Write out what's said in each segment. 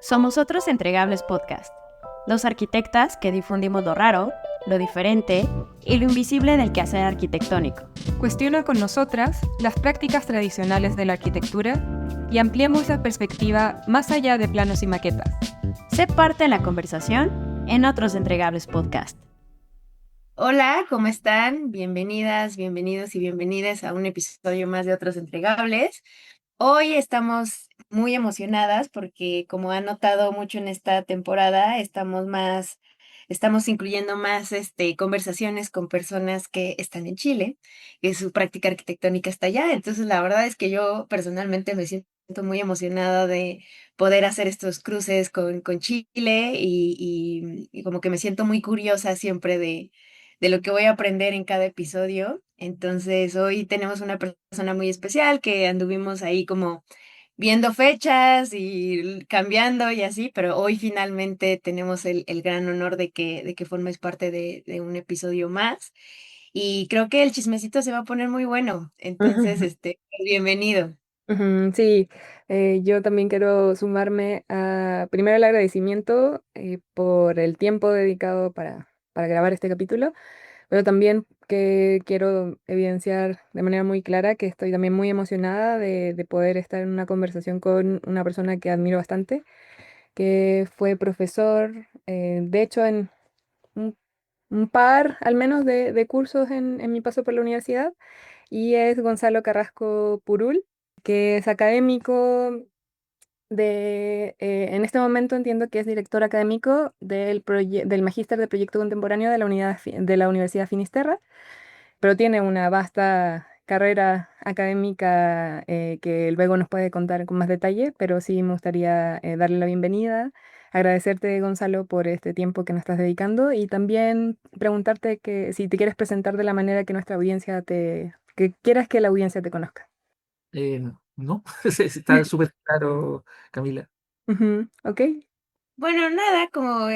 Somos Otros Entregables Podcast, dos arquitectas que difundimos lo raro, lo diferente y lo invisible del quehacer arquitectónico. Cuestiona con nosotras las prácticas tradicionales de la arquitectura y ampliemos la perspectiva más allá de planos y maquetas. Sé parte de la conversación en Otros Entregables Podcast. Hola, ¿cómo están? Bienvenidas, bienvenidos y bienvenidas a un episodio más de Otros Entregables. Hoy estamos muy emocionadas porque, como han notado mucho en esta temporada, estamos incluyendo más conversaciones con personas que están en Chile, que su práctica arquitectónica está allá. Entonces, la verdad es que yo personalmente me siento muy emocionada de poder hacer estos cruces con Chile y como que me siento muy curiosa siempre de lo que voy a aprender en cada episodio. Entonces, hoy tenemos una persona muy especial que anduvimos ahí como viendo fechas y cambiando y así, pero hoy finalmente tenemos el gran honor de que formes parte de un episodio más. Y creo que el chismecito se va a poner muy bueno. Entonces, bienvenido. Sí, yo también quiero sumarme a, primero el agradecimiento por el tiempo dedicado para grabar este capítulo, pero también que quiero evidenciar de manera muy clara que estoy también muy emocionada de poder estar en una conversación con una persona que admiro bastante, que fue profesor, de hecho, en un, un par al menos de cursos en mi paso por la universidad, y es Gonzalo Carrasco Purul, que es académico en este momento entiendo que es director académico del Magíster de Proyecto Contemporáneo de de la Universidad Finisterra, pero tiene una vasta carrera académica que luego nos puede contar con más detalle, pero sí me gustaría darle la bienvenida, agradecerte, Gonzalo, por este tiempo que nos estás dedicando y también preguntarte que si te quieres presentar de la manera que que quieras que la audiencia te conozca. No, sí, sí, está súper claro, Camila. Ujú, ¿ok? Bueno, nada, como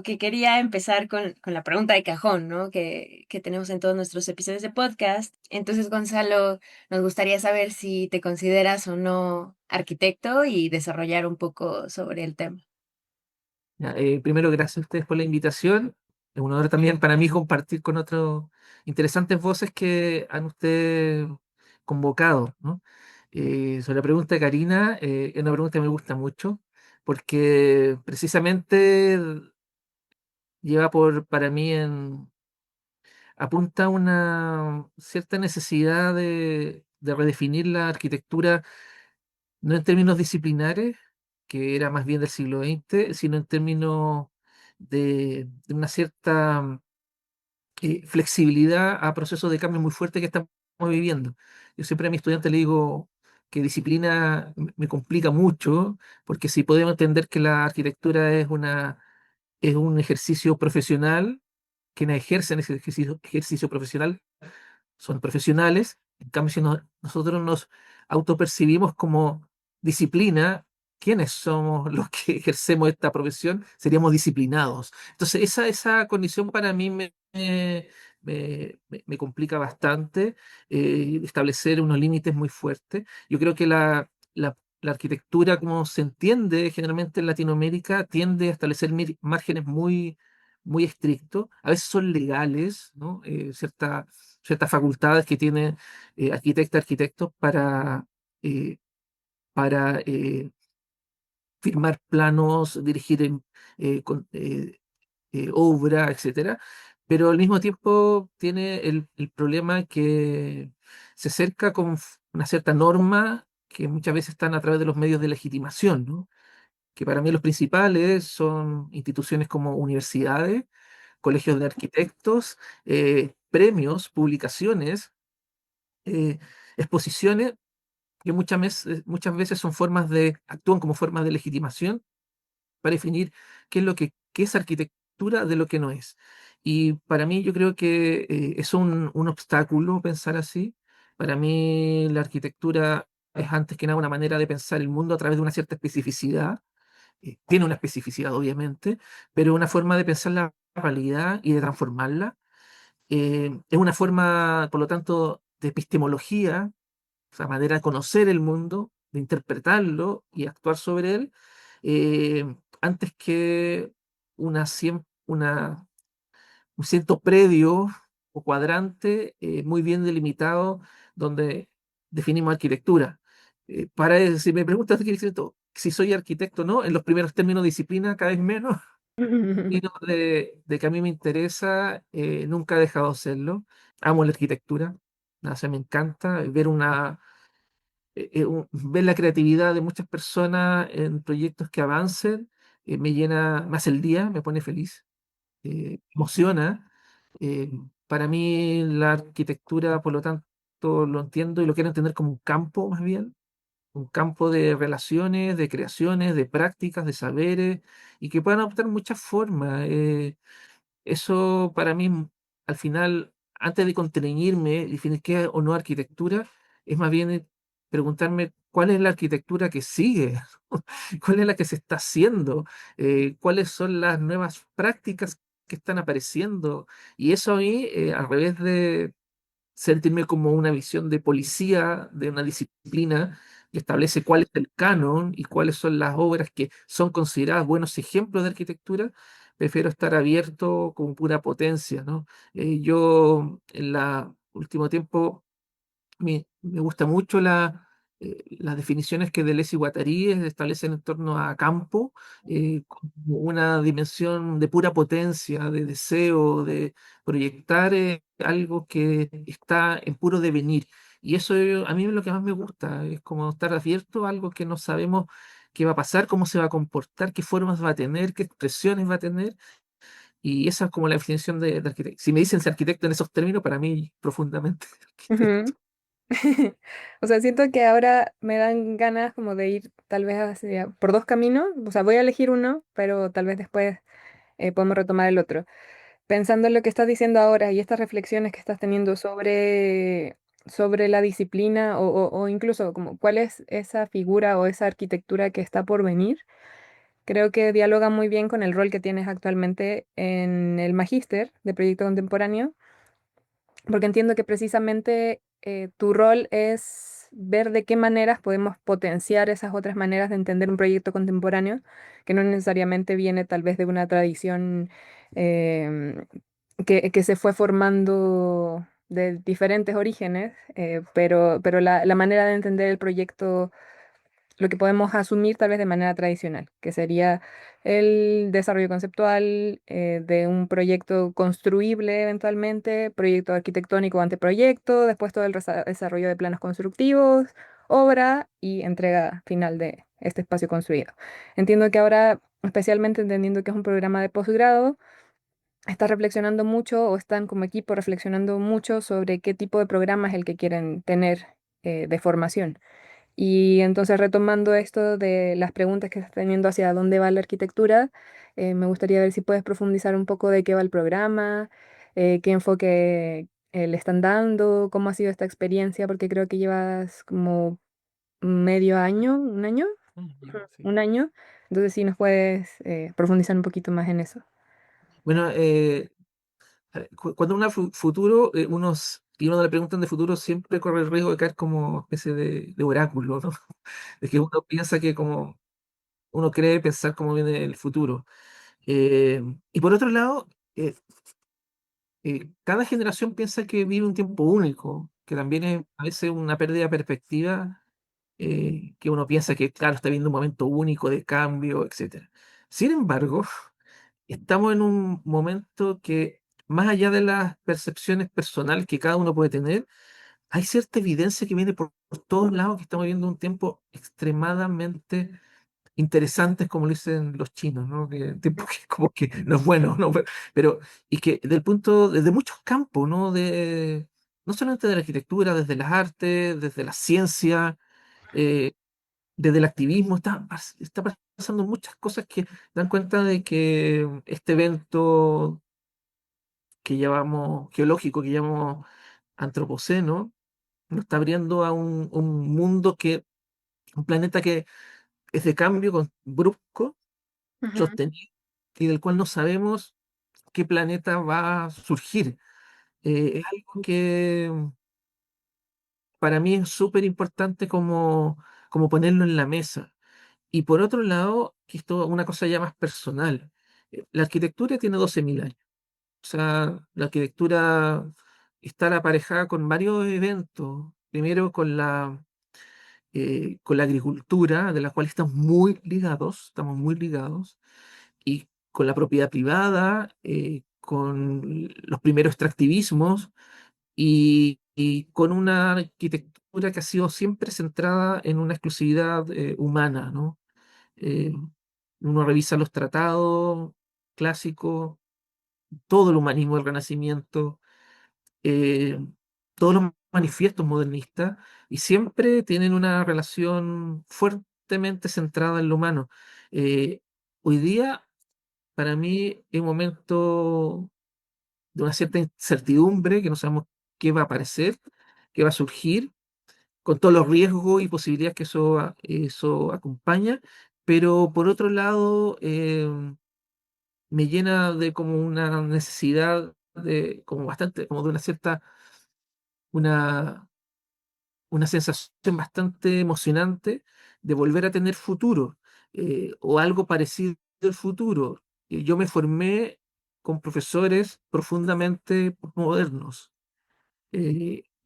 que quería empezar con la pregunta de cajón, ¿no? Que tenemos en todos nuestros episodios de podcast. Entonces, Gonzalo, nos gustaría saber si te consideras o no arquitecto y desarrollar un poco sobre el tema. Ya, primero, gracias a ustedes por la invitación. Es un honor también para mí compartir con otros interesantes voces que han ustedes convocado, ¿no? Sobre la pregunta de Karina, es una pregunta que me gusta mucho porque precisamente lleva para mí apunta a una cierta necesidad de redefinir la arquitectura no en términos disciplinares, que era más bien del siglo XX, sino en términos de una cierta flexibilidad a procesos de cambio muy fuertes que estamos viviendo. Yo siempre a mi estudiante le digo que disciplina me complica mucho, porque si podemos entender que la arquitectura es un ejercicio profesional, quienes ejercen ese ejercicio profesional son profesionales. En cambio, si nosotros nos autopercibimos como disciplina, ¿quiénes somos los que ejercemos esta profesión? Seríamos disciplinados. Entonces, esa condición para mí me complica bastante establecer unos límites muy fuertes. Yo creo que la arquitectura, como se entiende generalmente en Latinoamérica, tiende a establecer márgenes muy estrictos. A veces son legales, ¿no? Ciertas facultades que tienen arquitectos eh, para firmar planos, dirigir obra, etcétera, pero al mismo tiempo tiene el problema que se acerca con una cierta norma que muchas veces están a través de los medios de legitimación, ¿no? Que para mí los principales son instituciones como universidades, colegios de arquitectos, premios, publicaciones, eh, exposiciones que muchas veces actúan como formas de legitimación para definir qué es arquitectura de lo que no es. Y para mí yo creo que es un obstáculo pensar así. Para mí la arquitectura es antes que nada una manera de pensar el mundo a través de una cierta especificidad. Tiene una especificidad, obviamente, pero una forma de pensar la realidad y de transformarla. Es una forma, por lo tanto, de epistemología, o sea, manera de conocer el mundo, de interpretarlo y actuar sobre él, antes que una un cierto predio o cuadrante muy bien delimitado donde definimos arquitectura. Si me preguntas si soy arquitecto o no, en los primeros términos disciplina cada vez menos, y no de que a mí me interesa, nunca he dejado de hacerlo. Amo la arquitectura, o sea, me encanta ver la creatividad de muchas personas en proyectos que avancen, me hace el día, me pone feliz, emociona. Eh, para mí la arquitectura, por lo tanto, lo entiendo y lo quiero entender como un campo más bien, un campo de relaciones, de creaciones, de prácticas, de saberes, y que puedan adoptar muchas formas. Eso para mí, al final, antes de constreñirme, definir qué es o no arquitectura, es más bien preguntarme cuál es la arquitectura que sigue, cuál es la que se está haciendo, cuáles son las nuevas prácticas que están apareciendo. Y eso a mí, al revés de sentirme como una visión de policía de una disciplina que establece cuál es el canon y cuáles son las obras que son consideradas buenos ejemplos de arquitectura, prefiero estar abierto con pura potencia, ¿no? Yo en la último tiempo me gusta mucho las definiciones que Deleuze y Guattari establecen en torno a campo, como una dimensión de pura potencia, de deseo, de proyectar algo que está en puro devenir. Y eso a mí es lo que más me gusta, es como estar abierto a algo que no sabemos qué va a pasar, cómo se va a comportar, qué formas va a tener, qué expresiones va a tener. Y esa es como la definición de arquitecto. Si me dicen ser arquitecto en esos términos, para mí profundamente arquitecto. Ujú. O sea, siento que ahora me dan ganas como de ir tal vez por dos caminos. O sea, voy a elegir uno, pero tal vez después podemos retomar el otro. Pensando en lo que estás diciendo ahora y estas reflexiones que estás teniendo sobre la disciplina o incluso como cuál es esa figura o esa arquitectura que está por venir, creo que dialoga muy bien con el rol que tienes actualmente en el magíster de proyecto contemporáneo, porque entiendo que precisamente tu rol es ver de qué maneras podemos potenciar esas otras maneras de entender un proyecto contemporáneo, que no necesariamente viene tal vez de una tradición em, que se fue formando de diferentes orígenes, pero la manera de entender el proyecto lo que podemos asumir tal vez de manera tradicional, que sería el desarrollo conceptual de un proyecto construible eventualmente, proyecto arquitectónico o anteproyecto, después todo el desarrollo de planos constructivos, obra y entrega final de este espacio construido. Entiendo que ahora, especialmente entendiendo que es un programa de posgrado, está reflexionando mucho o están como equipo reflexionando mucho sobre qué tipo de programa es el que quieren tener de formación. Y entonces retomando esto de las preguntas que estás teniendo hacia dónde va la arquitectura, me gustaría ver si puedes profundizar un poco de qué va el programa, qué enfoque le están dando, cómo ha sido esta experiencia, porque creo que llevas como medio año, un año, Ujú, sí. un año. Entonces sí nos puedes profundizar un poquito más en eso. Bueno, cuando uno futuro, y uno le preguntan de futuro, siempre corre el riesgo de caer como especie de oráculo, ¿no? Es que uno piensa que como uno cree pensar cómo viene el futuro. Y por otro lado, cada generación piensa que vive un tiempo único, que también es a veces una pérdida de perspectiva, que uno piensa que, claro, está viviendo un momento único de cambio, etcétera. Sin embargo, estamos en un momento que, más allá de las percepciones personales que cada uno puede tener, hay cierta evidencia que viene por todos lados que estamos viviendo un tiempo extremadamente interesante, como lo dicen los chinos, ¿no? Que tiempo que como que no es bueno, ¿no? Pero, y que desde muchos campos, ¿no? No solamente de la arquitectura, desde las artes, desde la ciencia, eh, desde el activismo, está pasando muchas cosas que dan cuenta de que este evento que llamamos geológico, que llamamos antropoceno, nos está abriendo a un mundo un planeta que es de cambio brusco, Ujú, sostenido, y del cual no sabemos qué planeta va a surgir. Es algo que para mí es súper importante como ponerlo en la mesa. Y por otro lado, que esto es una cosa ya más personal. La arquitectura tiene 12.000 años. O sea, la arquitectura está aparejada con varios eventos. Primero con la agricultura, de la cual estamos muy ligados, y con la propiedad privada, con los primeros extractivismos y con una arquitectura que ha sido siempre centrada en una exclusividad humana, ¿no? Eh, Uno revisa los tratados clásicos, todo el humanismo del Renacimiento, eh, todos los manifiestos modernistas, y siempre tienen una relación fuertemente centrada en lo humano. Hoy día, para mí, es un momento de una cierta incertidumbre, que no sabemos qué va a aparecer, qué va a surgir, con todos los riesgos y posibilidades que eso acompaña, pero por otro lado, me llena de como una necesidad de, como bastante, como de una, una sensación bastante emocionante de volver a tener futuro, o algo parecido al futuro. Yo me formé con profesores profundamente modernos,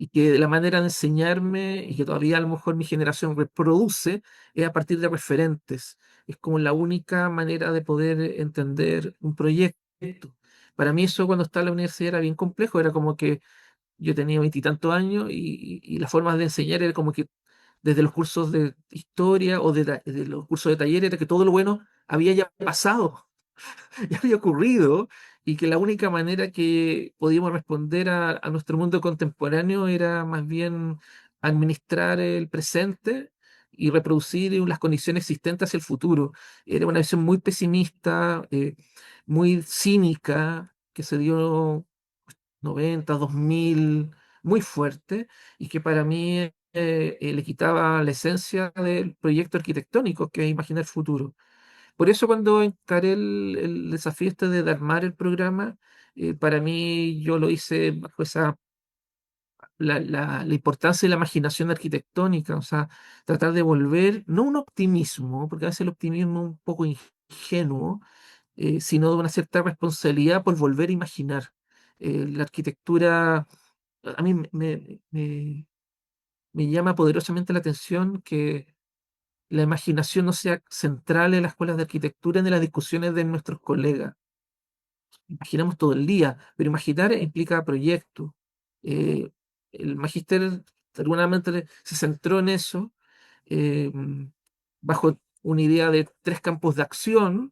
y que la manera de enseñarme, y que todavía a lo mejor mi generación reproduce, es a partir de referentes. Es como la única manera de poder entender un proyecto. Para mí eso, cuando estaba en la universidad, era bien complejo. Era como que yo tenía veintitantos años, y las formas de enseñar era como que desde los cursos de historia o de los cursos de taller era que todo lo bueno había ya pasado, ya había ocurrido, y que la única manera que podíamos responder a nuestro mundo contemporáneo era más bien administrar el presente y reproducir las condiciones existentes hacia el futuro. Era una visión muy pesimista, muy cínica, que se dio 90, 2000, muy fuerte, y que para mí le quitaba la esencia del proyecto arquitectónico, que es imaginar el futuro. Por eso, cuando encaré el desafío este de armar el programa, para mí yo lo hice bajo la importancia de la imaginación arquitectónica, o sea, tratar de volver, no un optimismo, porque a veces el optimismo es un poco ingenuo, sino de una cierta responsabilidad por volver a imaginar. La arquitectura, a mí me llama poderosamente la atención que la imaginación no sea central en las escuelas de arquitectura ni en las discusiones de nuestros colegas. Imaginamos todo el día, pero imaginar implica proyectos. Eh, el magíster de alguna manera se centró en eso, eh, bajo una idea de tres campos de acción.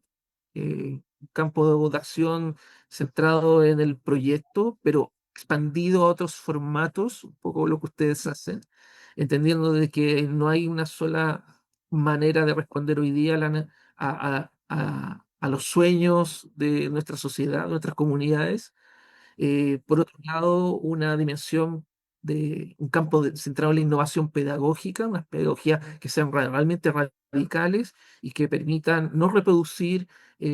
Un campo de acción centrado en el proyecto, pero expandido a otros formatos, un poco lo que ustedes hacen, entendiendo de que no hay una sola manera de responder hoy día a los sueños de nuestra sociedad, de nuestras comunidades. Por otro lado, una dimensión de un campo centrado en la innovación pedagógica, unas pedagogías que sean realmente radicales y que permitan no reproducir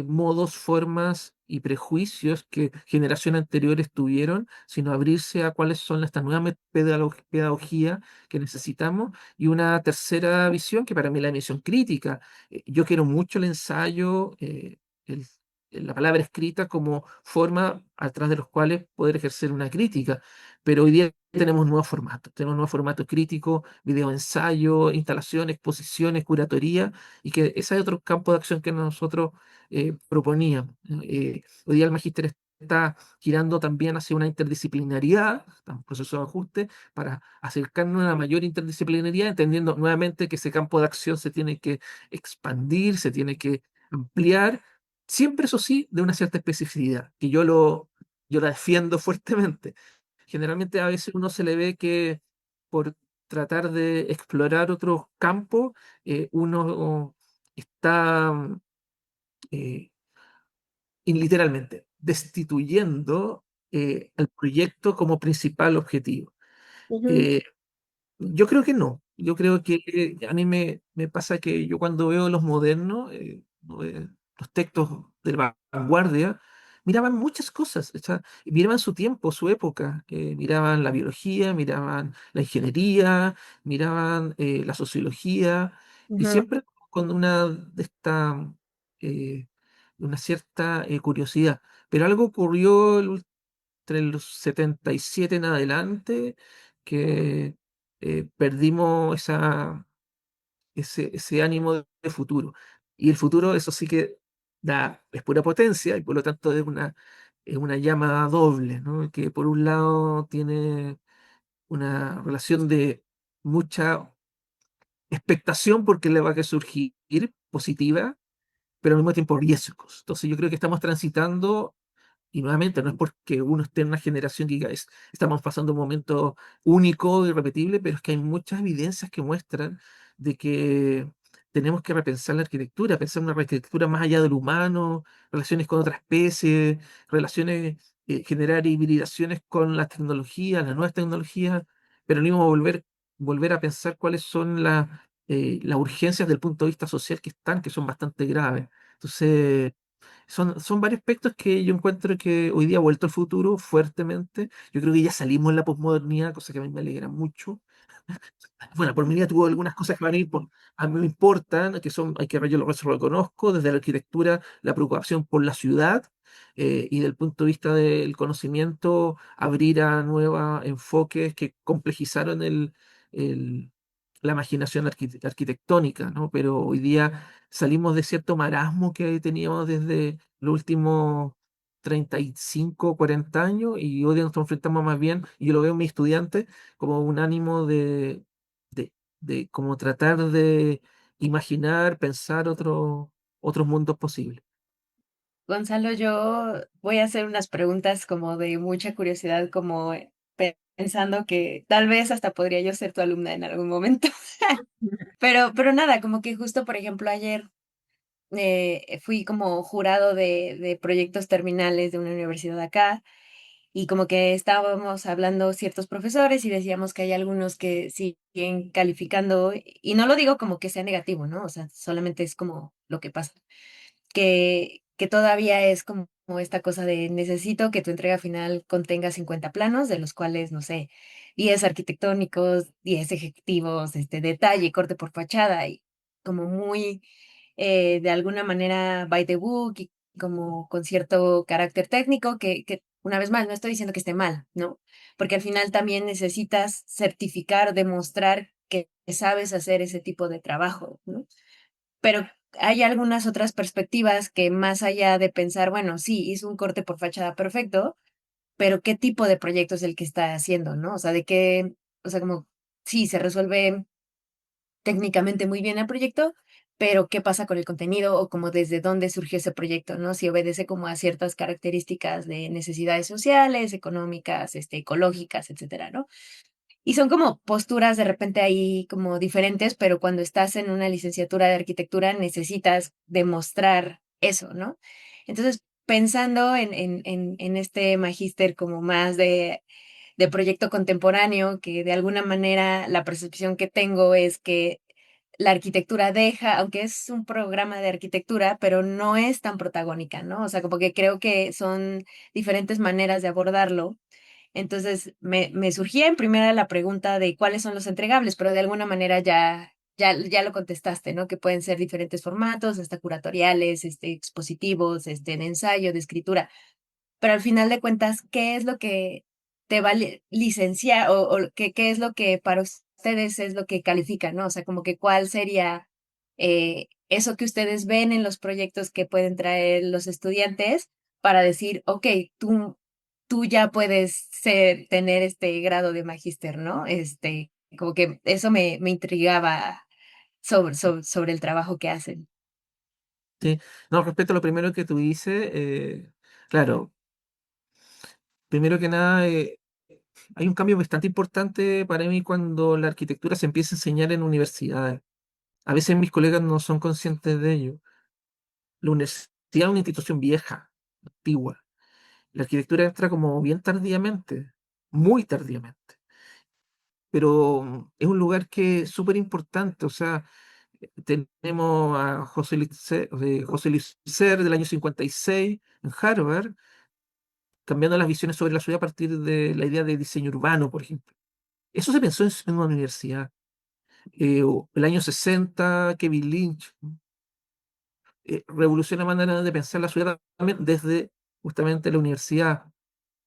modos, formas y prejuicios que generaciones anteriores tuvieron, sino abrirse a cuáles son estas nuevas pedagogías que necesitamos. Y una tercera visión, que para mí es la visión crítica. Yo quiero mucho el ensayo, el la palabra escrita como forma a través de los cuales poder ejercer una crítica. Pero hoy día tenemos nuevos formatos críticos, video ensayo, instalación, exposiciones, curatoría, y que ese es otro campo de acción que nosotros proponíamos. Hoy día el magíster está girando también hacia una interdisciplinariedad, está en proceso de ajuste, para acercarnos a una mayor interdisciplinariedad, entendiendo nuevamente que ese campo de acción se tiene que expandir, se tiene que ampliar, siempre eso sí, de una cierta especificidad, que yo la defiendo fuertemente. Generalmente a veces uno se le ve que por tratar de explorar otros campos, uno está eh, literalmente destituyendo el proyecto como principal objetivo. Ujú. Eh, yo creo que no. Yo creo que a mí me pasa que yo, cuando veo los modernos, los textos de la vanguardia, miraban muchas cosas, o sea, miraban su tiempo, su época, miraban la biología, miraban la ingeniería, miraban la sociología, y Ujú. siempre con una de estas una cierta curiosidad. Pero algo ocurrió entre los 77 en adelante que perdimos ese ánimo de futuro. Y el futuro, eso sí que es pura potencia y por lo tanto es una llama doble, ¿no? Que por un lado tiene una relación de mucha expectación porque le va a surgir positiva, pero al mismo tiempo riesgos. Entonces yo creo que estamos transitando, y nuevamente no es porque uno esté en una generación que diga, estamos pasando un momento único, irrepetible, pero es que hay muchas evidencias que muestran de que tenemos que repensar la arquitectura, pensar una arquitectura más allá del humano, relaciones con otras especies, relaciones, generar hibridaciones con las nuevas tecnologías, pero al mismo volver a pensar cuáles son las urgencias del punto de vista social que son bastante graves. Entonces, son varios aspectos que yo encuentro que hoy día ha vuelto al futuro fuertemente. Yo creo que ya salimos de la posmodernidad, cosa que a mí me alegra mucho. Bueno, por mi vida tuvo algunas cosas que van a ir a mí me importan, que son, hay que yo lo reconozco, desde la arquitectura, la preocupación por la ciudad, y del punto de vista del conocimiento, abrir a nuevos enfoques que complejizaron el- la imaginación arquitectónica, ¿no? Pero hoy día salimos de cierto marasmo que teníamos desde los últimos 35, 40 años y hoy día nos enfrentamos más bien, y yo lo veo en mis estudiantes, como un ánimo de, de como tratar de imaginar, pensar otros mundos posibles. Gonzalo, yo voy a hacer unas preguntas como de mucha curiosidad, como pensando que tal vez hasta podría yo ser tu alumna en algún momento. Pero nada, como que justo, por ejemplo, ayer fui como jurado de proyectos terminales de una universidad acá y como que estábamos hablando ciertos profesores y decíamos que hay algunos que siguen calificando y no lo digo como que sea negativo, ¿no? O sea, solamente es como lo que pasa que todavía es como esta cosa de necesito que tu entrega final contenga 50 planos, de los cuales, no sé, 10 arquitectónicos, 10 ejecutivos, detalle, corte por fachada, y como muy, de alguna manera, by the book, y como con cierto carácter técnico, que una vez más, no estoy diciendo que esté mal, ¿no? Porque al final también necesitas certificar, demostrar que sabes hacer ese tipo de trabajo, ¿no? Pero hay algunas otras perspectivas que más allá de pensar, bueno, sí, hizo un corte por fachada perfecto, pero ¿qué tipo de proyecto es el que está haciendo, no? O sea, de qué, o sea, como, sí, se resuelve técnicamente muy bien el proyecto, pero ¿qué pasa con el contenido o como desde dónde surgió ese proyecto, no? Si obedece como a ciertas características de necesidades sociales, económicas, ecológicas, etcétera, ¿no? Y son como posturas de repente ahí como diferentes, pero cuando estás en una licenciatura de arquitectura necesitas demostrar eso, ¿no? Entonces, pensando en este magíster como más de proyecto contemporáneo, que de alguna manera la percepción que tengo es que la arquitectura deja, aunque es un programa de arquitectura, pero no es tan protagónica, ¿no? O sea, como que creo que son diferentes maneras de abordarlo entonces, me surgía en primera la pregunta de cuáles son los entregables, pero de alguna manera ya lo contestaste, ¿no? Que pueden ser diferentes formatos, hasta curatoriales, expositivos, de ensayo, de escritura. Pero al final de cuentas, ¿qué es lo que te va a licenciar o qué es lo que para ustedes es lo que califica, ¿no? O sea, como que cuál sería eso que ustedes ven en los proyectos que pueden traer los estudiantes para decir, ok, tú ya puedes tener este grado de magíster, ¿no? Como que eso me intrigaba sobre el trabajo que hacen. Sí. No, respecto a lo primero que tú dices, claro, primero que nada, hay un cambio bastante importante para mí cuando la arquitectura se empieza a enseñar en universidades. A veces mis colegas no son conscientes de ello. La universidad es una institución vieja, antigua. La arquitectura entra como bien tardíamente, muy tardíamente, pero es un lugar que es súper importante. O sea, tenemos a José Luis Ser del año 56 en Harvard, cambiando las visiones sobre la ciudad a partir de la idea de diseño urbano, por ejemplo. Eso se pensó en una universidad. O el año 60, Kevin Lynch, revoluciona la manera de pensar la ciudad también desde justamente la universidad.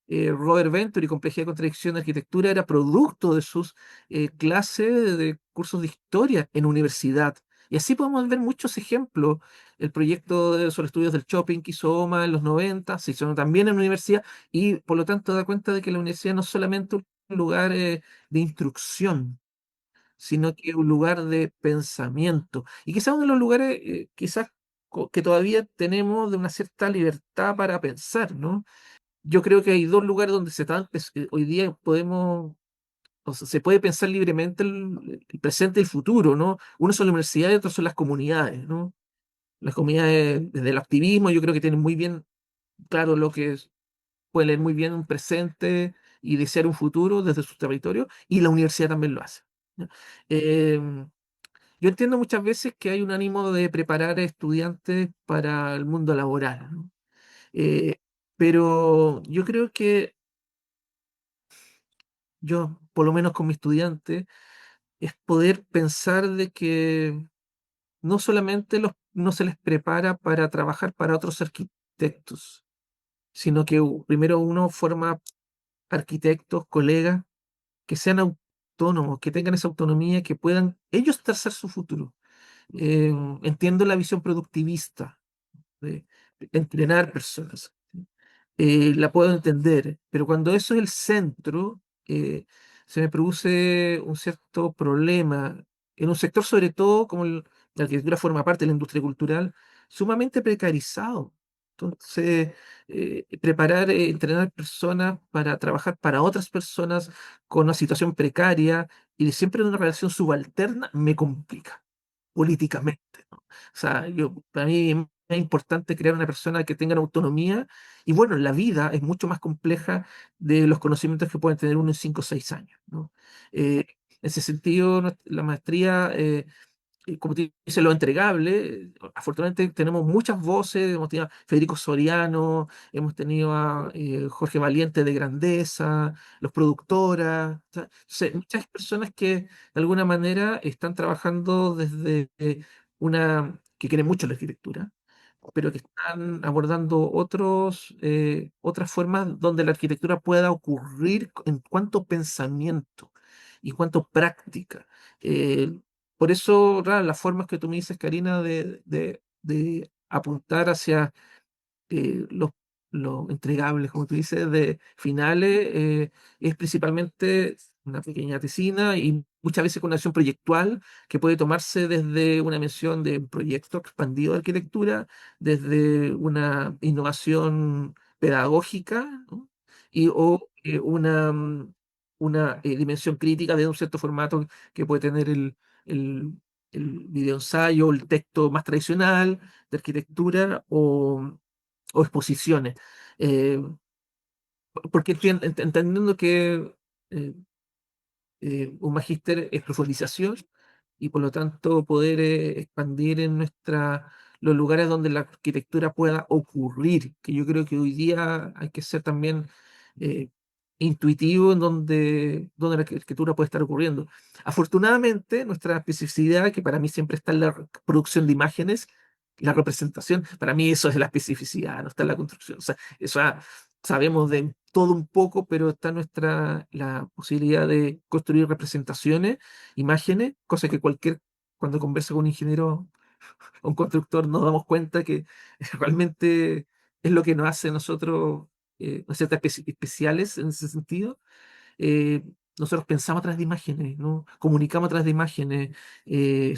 Robert Venturi, Complejidad y Contradicción de Arquitectura, era producto de sus clases de cursos de historia en universidad. Y así podemos ver muchos ejemplos. El proyecto sobre estudios del shopping que hizo OMA en los 90 se hizo también en la universidad, y por lo tanto da cuenta de que la universidad no es solamente un lugar de instrucción, sino que es un lugar de pensamiento. Y quizás uno de los lugares quizás que todavía tenemos de una cierta libertad para pensar, ¿no? Yo creo que hay dos lugares donde hoy día podemos, o sea, se puede pensar libremente el presente y el futuro, ¿no? Uno son las universidades y otros son las comunidades, ¿no? Las comunidades, desde el activismo, yo creo que tienen muy bien claro lo que es, pueden leer muy bien un presente y desear un futuro desde su territorio, y la universidad también lo hace, ¿no? Em, yo entiendo muchas veces que hay un ánimo de preparar a estudiantes para el mundo laboral, ¿no? Eh, pero yo creo que yo, por lo menos con mi estudiante, es poder pensar de que no solamente no se les prepara para trabajar para otros arquitectos, sino que primero uno forma arquitectos, colegas, que sean autónomos, que tengan esa autonomía, que puedan ellos trazar su futuro. Entiendo la visión productivista de entrenar personas. La puedo entender, pero cuando eso es el centro, se me produce un cierto problema en un sector, sobre todo como la arquitectura forma parte de la industria cultural, sumamente precarizado. Entonces, preparar, entrenar personas para trabajar para otras personas con una situación precaria y siempre en una relación subalterna me complica políticamente, ¿no? O sea, para mí es importante crear una persona que tenga autonomía, y bueno, la vida es mucho más compleja de los conocimientos que pueden tener uno en 5 o 6 años, ¿no? En ese sentido, la maestría, como te dice, lo entregable, afortunadamente tenemos muchas voces, hemos tenido a Federico Soriano, hemos tenido a Jorge Valiente de Grandeza, los productoras, o sea, muchas personas que de alguna manera están trabajando desde que quieren mucho la arquitectura, pero que están abordando otras formas donde la arquitectura pueda ocurrir en cuanto pensamiento y cuanto práctica. Eh, por eso, las formas que tú me dices, Karina, de apuntar hacia los, entregables, como tú dices, de finales, es principalmente una pequeña tesina y muchas veces con una acción proyectual que puede tomarse desde una mención de un proyecto expandido de arquitectura, desde una innovación pedagógica, ¿no? O una dimensión crítica de un cierto formato que puede tener el, el video ensayo, el texto más tradicional de arquitectura, o exposiciones. Eh, Porque estoy entendiendo que eh, un magíster es profundización, y por lo tanto poder expandir en los lugares donde la arquitectura pueda ocurrir, que yo creo que hoy día hay que ser también eh, intuitivo en donde la arquitectura puede estar ocurriendo. Afortunadamente, nuestra especificidad, que para mí siempre está en la producción de imágenes, la representación, para mí eso es la especificidad, no está en la construcción. O sea, eso sabemos de todo un poco, pero está la posibilidad de construir representaciones, imágenes, cosa que cuando conversa con un ingeniero o un constructor nos damos cuenta que realmente es lo que nos hace a nosotros ¿no es cierto?, especiales en ese sentido. eh, Nosotros pensamos a través de imágenes, ¿no? Comunicamos a través de imágenes,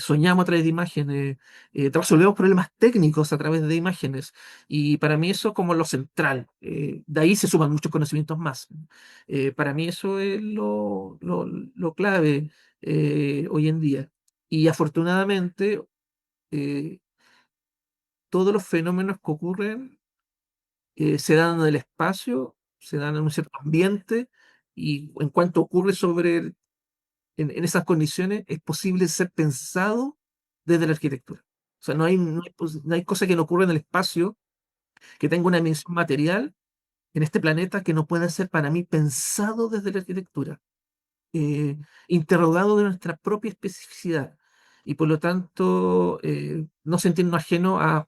soñamos a través de imágenes, resolvemos problemas técnicos a través de imágenes. Y para mí eso es como lo central. De ahí se suman muchos conocimientos más. Para mí eso es lo clave hoy en día. Y afortunadamente, eh, todos los fenómenos que ocurren se dan en el espacio, se dan en un cierto ambiente, y en cuanto ocurre en esas condiciones, es posible ser pensado desde la arquitectura. O sea, no hay cosa que no ocurra en el espacio que tenga una dimensión material en este planeta que no pueda ser para mí pensado desde la arquitectura, eh, interrogado de nuestra propia especificidad. Y por lo tanto, no sentirnos ajeno a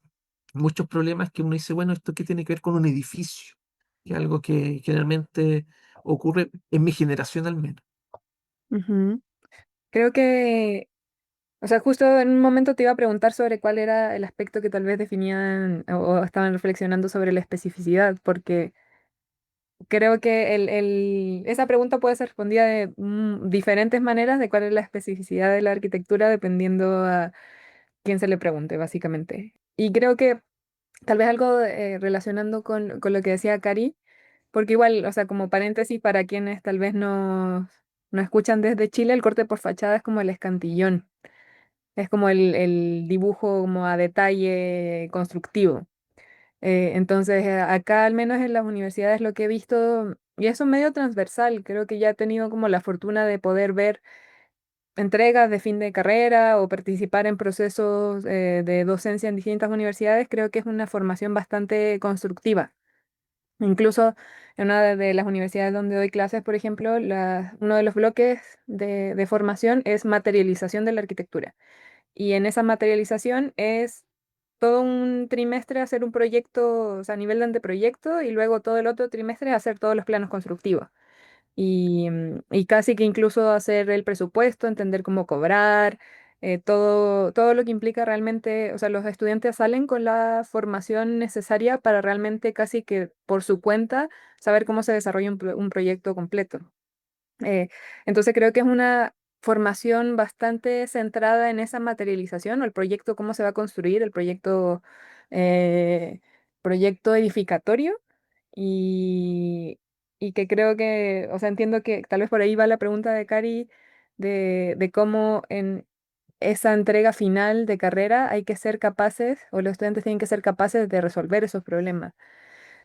muchos problemas que uno dice, bueno, ¿esto qué tiene que ver con un edificio? Que es algo que generalmente ocurre en mi generación al menos. Ujú. Creo que, o sea, justo en un momento te iba a preguntar sobre cuál era el aspecto que tal vez definían o estaban reflexionando sobre la especificidad, porque creo que esa pregunta puede ser respondida de diferentes maneras de cuál es la especificidad de la arquitectura dependiendo a quién se le pregunte, básicamente. Y creo que tal vez algo relacionando con lo que decía Cari, porque igual, o sea, como paréntesis para quienes tal vez no escuchan desde Chile, el corte por fachada es como el escantillón, es como el dibujo como a detalle constructivo. Entonces, acá al menos en las universidades lo que he visto, y es un medio transversal, creo que ya he tenido como la fortuna de poder ver entregas de fin de carrera o participar en procesos de docencia en distintas universidades, creo que es una formación bastante constructiva. Incluso en una de las universidades donde doy clases, por ejemplo, uno de los bloques de formación es materialización de la arquitectura. Y en esa materialización es todo un trimestre hacer un proyecto, o sea, a nivel de anteproyecto, y luego todo el otro trimestre hacer todos los planos constructivos. Y casi que incluso hacer el presupuesto, entender cómo cobrar, todo lo que implica realmente, o sea, los estudiantes salen con la formación necesaria para realmente casi que por su cuenta saber cómo se desarrolla un proyecto completo. Eh, entonces creo que es una formación bastante centrada en esa materialización o el proyecto, cómo se va a construir, el eh, proyecto edificatorio y, y que creo que, o sea, entiendo que tal vez por ahí va la pregunta de Cari de cómo en esa entrega final de carrera hay que ser capaces o los estudiantes tienen que ser capaces de resolver esos problemas.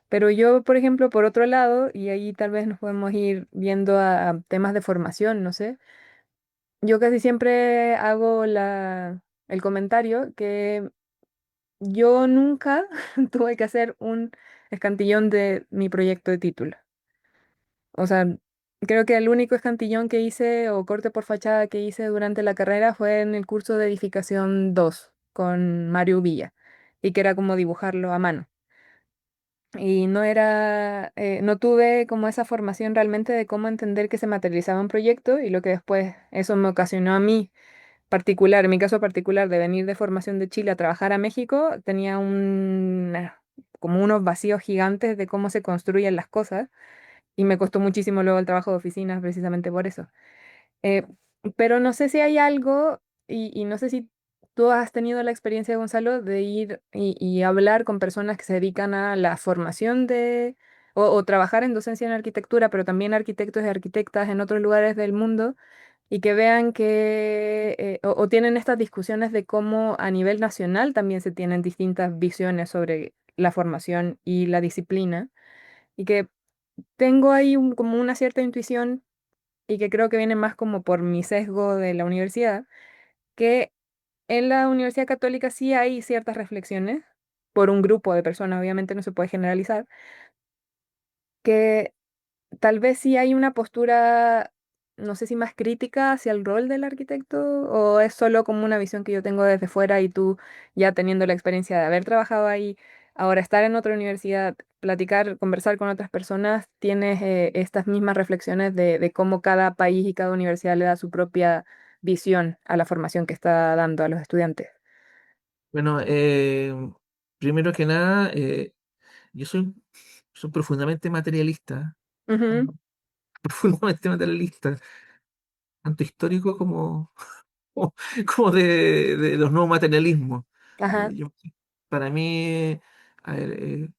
Pero yo, por ejemplo, por otro lado, y ahí tal vez nos podemos ir viendo a temas de formación, no sé, yo casi siempre hago el comentario que yo nunca tuve que hacer un escantillón de mi proyecto de título. O sea, creo que el único escantillón que hice o corte por fachada que hice durante la carrera fue en el curso de edificación 2 con Mario Villa, y que era como dibujarlo a mano. Y no tuve como esa formación realmente de cómo entender que se materializaba un proyecto y lo que después eso me ocasionó a mí particular, en mi caso particular, de venir de formación de Chile a trabajar a México, tenía como unos vacíos gigantes de cómo se construyen las cosas y me costó muchísimo luego el trabajo de oficinas precisamente por eso. Eh, pero no sé si hay algo, y no sé si tú has tenido la experiencia, Gonzalo, de ir y hablar con personas que se dedican a la formación o trabajar en docencia en arquitectura, pero también arquitectos y arquitectas en otros lugares del mundo, y que vean o tienen estas discusiones de cómo a nivel nacional también se tienen distintas visiones sobre la formación y la disciplina, y que tengo ahí como una cierta intuición y que creo que viene más como por mi sesgo de la universidad, que en la Universidad Católica sí hay ciertas reflexiones por un grupo de personas, obviamente no se puede generalizar, que tal vez sí hay una postura, no sé si más crítica hacia el rol del arquitecto o es solo como una visión que yo tengo desde fuera y tú ya teniendo la experiencia de haber trabajado ahí, ahora estar en otra universidad, platicar, conversar con otras personas, tienes estas mismas reflexiones de cómo cada país y cada universidad le da su propia visión a la formación que está dando a los estudiantes. Bueno, primero que nada, yo soy profundamente materialista, Ujú. profundamente materialista, tanto histórico como, como de los nuevos materialismos. Ajá, Yo, para mí, a ver,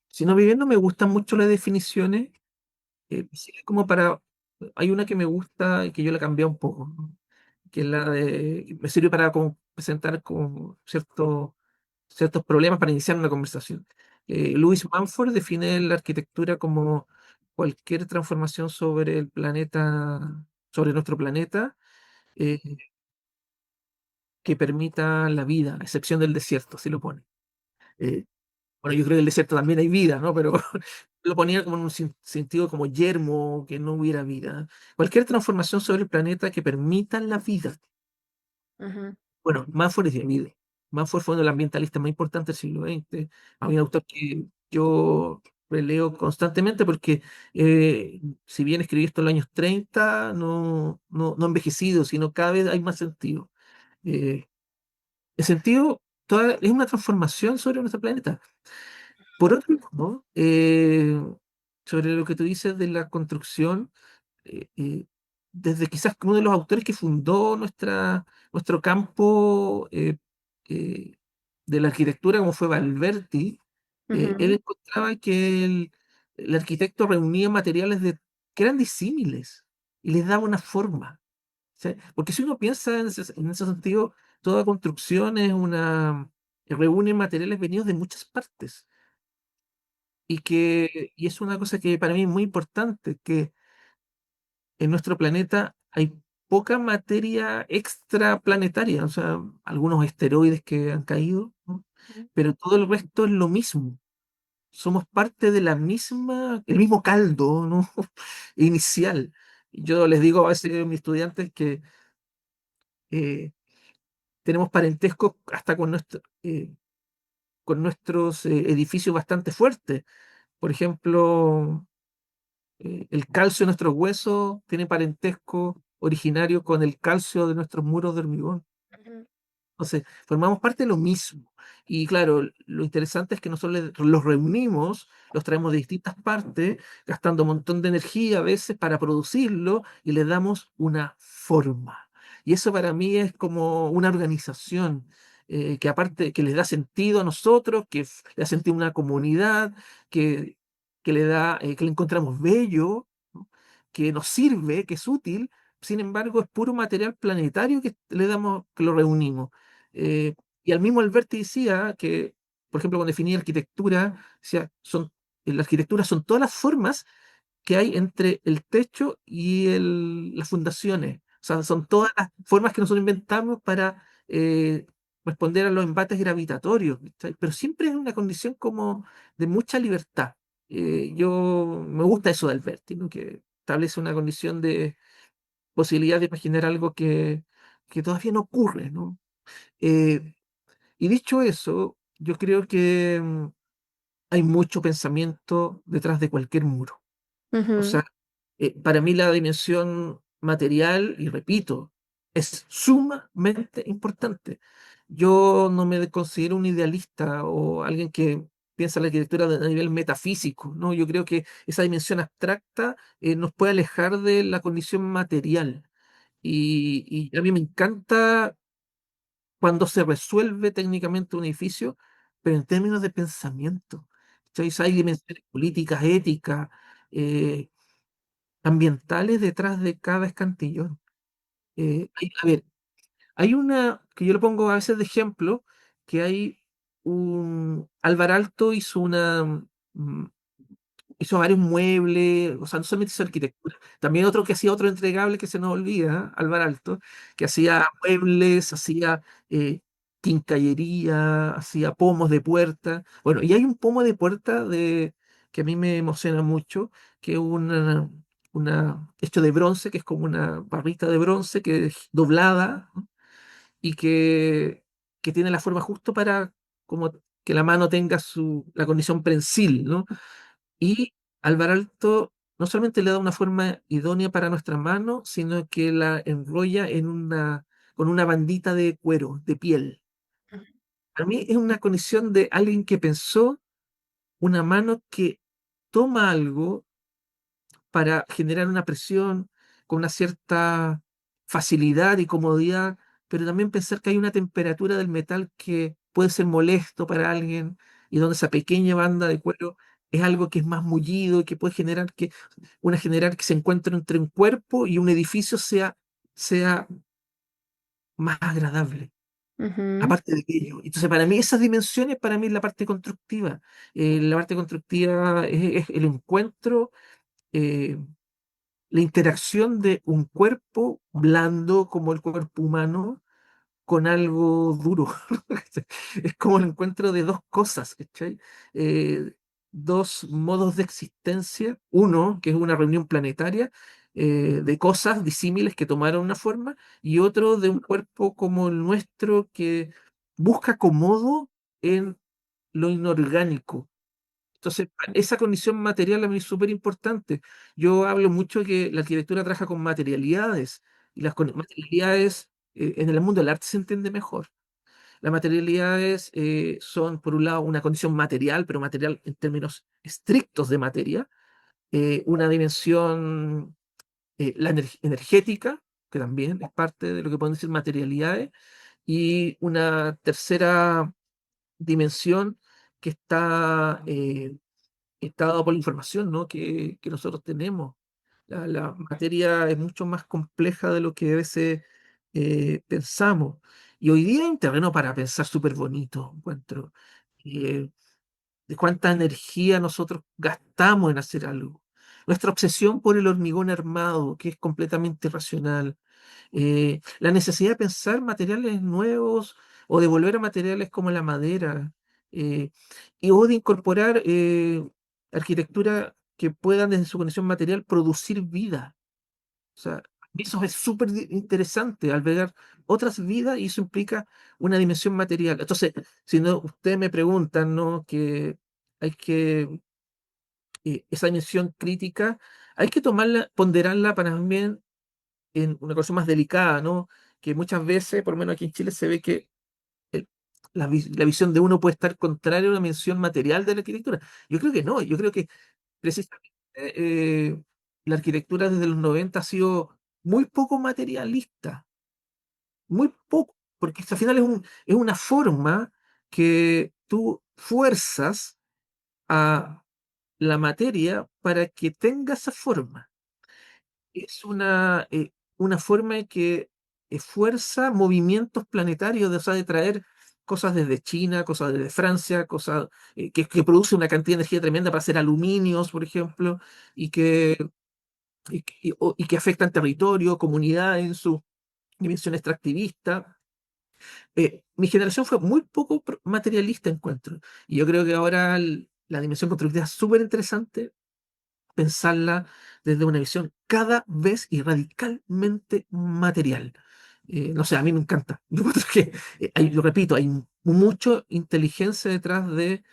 si no viviendo me gustan mucho las definiciones, sí, como para, hay una que me gusta y que yo la cambié un poco, ¿no? Que es la de, me sirve para como presentar como ciertos problemas para iniciar una conversación. Louis Mumford define la arquitectura como cualquier transformación sobre el planeta, sobre nuestro planeta, eh, que permita la vida, a excepción del desierto, si lo pone. Eh, bueno, yo creo que en el desierto también hay vida, ¿no? Pero lo ponía como en un sentido como yermo, que no hubiera vida. Cualquier transformación sobre el planeta que permita la vida. ujú, Bueno, Mumford es de vida. Manford fue uno de los ambientalistas más importantes del siglo XX. A mí un autor que yo releo constantemente porque si bien escribió esto en los años 30, no ha envejecido, sino cada vez hay más sentido. Eh, el sentido es una transformación sobre nuestro planeta. Por otro lado, sobre lo que tú dices de la construcción, desde quizás uno de los autores que fundó nuestro campo eh, de la arquitectura, como fue Valberti, él Ujú, encontraba que el arquitecto reunía materiales que eran disímiles y les daba una forma. ¿Sí? Porque si uno piensa en ese sentido, toda construcción reúne materiales venidos de muchas partes. Y es una cosa que para mí es muy importante, que en nuestro planeta hay poca materia extraplanetaria, o sea, algunos asteroides que han caído, ¿no? ujú, Pero todo el resto es lo mismo. Somos parte de el mismo caldo, ¿no? Inicial. Yo les digo a veces a mis estudiantes que eh, tenemos parentesco hasta con nuestros edificios bastante fuertes. Por ejemplo, el calcio de nuestros huesos tiene parentesco originario con el calcio de nuestros muros de hormigón. ujú, Entonces, formamos parte de lo mismo. Y claro, lo interesante es que nosotros los reunimos, los traemos de distintas partes, gastando un montón de energía a veces para producirlo y le damos una forma. Y eso para mí es como una organización que aparte que les da sentido a nosotros, le da sentido a una comunidad, que, que le encontramos bello, ¿no? Que nos sirve, que es útil. Sin embargo, es puro material planetario que lo reunimos. Eh, y al mismo Alberti decía que, por ejemplo, cuando definía arquitectura, decía, la arquitectura son todas las formas que hay entre el techo y las fundaciones. O sea, son todas las formas que nosotros inventamos para responder a los embates gravitatorios, ¿cachai? Pero siempre es una condición como de mucha libertad. Me gusta eso de Alberti, ¿no? Que establece una condición de posibilidad de imaginar algo que todavía no ocurre, ¿no? Eh, y dicho eso, yo creo que hay mucho pensamiento detrás de cualquier muro. O ujú, sea, para mí la dimensión material, y repito, es sumamente importante. Yo no me considero un idealista o alguien que piensa la arquitectura a nivel metafísico, ¿no? Yo creo que esa dimensión abstracta nos puede alejar de la condición material. Y a mí me encanta cuando se resuelve técnicamente un edificio, pero en términos de pensamiento. Entonces, hay dimensiones políticas, éticas, eh, ambientales detrás de cada escantillón. A ver, hay una que yo lo pongo a veces de ejemplo, que hay Alvar Aalto mm, hizo varios muebles, o sea, no solamente hizo arquitectura, también otro que hacía otro entregable que se nos olvida, Alvar Aalto, que hacía muebles, hacía eh, quincallería, hacía pomos de puerta. Bueno, y hay un pomo de puerta que a mí me emociona mucho, que es hecho de bronce, que es como una barrita de bronce que es doblada, ¿no? Y que tiene la forma justo para como que la mano tenga la condición prensil, ¿no? Y Alvar Aalto no solamente le da una forma idónea para nuestra mano, sino que la enrolla con una bandita de cuero, de piel. Para mí es una condición de alguien que pensó una mano que toma algo para generar una presión con una cierta facilidad y comodidad, pero también pensar que hay una temperatura del metal que puede ser molesto para alguien y donde esa pequeña banda de cuero es algo que es más mullido y que puede generar que se encuentre entre un cuerpo y un edificio sea más agradable. ujú, Aparte de ello. Entonces, para mí, esas dimensiones, para mí, es la parte constructiva. La parte constructiva es el encuentro, eh, la interacción de un cuerpo blando como el cuerpo humano con algo duro. Es como el encuentro de dos cosas, ¿cachai? Eh, Dos modos de existencia. Uno, que es una reunión planetaria de cosas disímiles que tomaron una forma, y otro de un cuerpo como el nuestro que busca acomodo en lo inorgánico. Entonces, esa condición material a mí es súper importante. Yo hablo mucho que la arquitectura trabaja con materialidades, y las materialidades en el mundo del arte se entiende mejor. Las materialidades son, por un lado, una condición material, pero material en términos estrictos de materia, una dimensión, la energética, que también es parte de lo que pueden decir materialidades, y una tercera dimensión que está dado por la información, ¿no? que nosotros tenemos. La materia es mucho más compleja de lo que a veces pensamos. Y hoy día hay un terreno para pensar súper bonito, encuentro. Eh, de cuánta energía nosotros gastamos en hacer algo. Nuestra obsesión por el hormigón armado, que es completamente irracional, la necesidad de pensar materiales nuevos o de volver a materiales como la madera, eh, o de incorporar arquitectura que puedan desde su condición material producir vida. O sea, eso es súper interesante, albergar otras vidas y eso implica una dimensión material. Entonces, si no, ustedes me preguntan, ¿no? Que hay que, esa dimensión crítica, hay que tomarla, ponderarla para también en una cosa más delicada, ¿no? Que muchas veces, por lo menos aquí en Chile, se ve que el- la visión de uno puede estar contraria a una mención material de la arquitectura. Yo creo que no, yo creo que precisamente la arquitectura desde los 90 ha sido muy poco materialista, muy poco, porque al final es una forma que tú fuerzas a la materia para que tenga esa forma. Es una forma que fuerza movimientos planetarios, o sea, de traer cosas desde China, cosas desde Francia, cosas que produce una cantidad de energía tremenda para hacer aluminios, por ejemplo, y que afectan territorio, comunidad en su dimensión extractivista. Mi generación fue muy poco materialista, encuentro. Y yo creo que ahora la dimensión constructiva es súper interesante pensarla desde una visión cada vez y radicalmente material. No sé, a mí me encanta. Yo creo que, lo repito, hay mucha inteligencia detrás de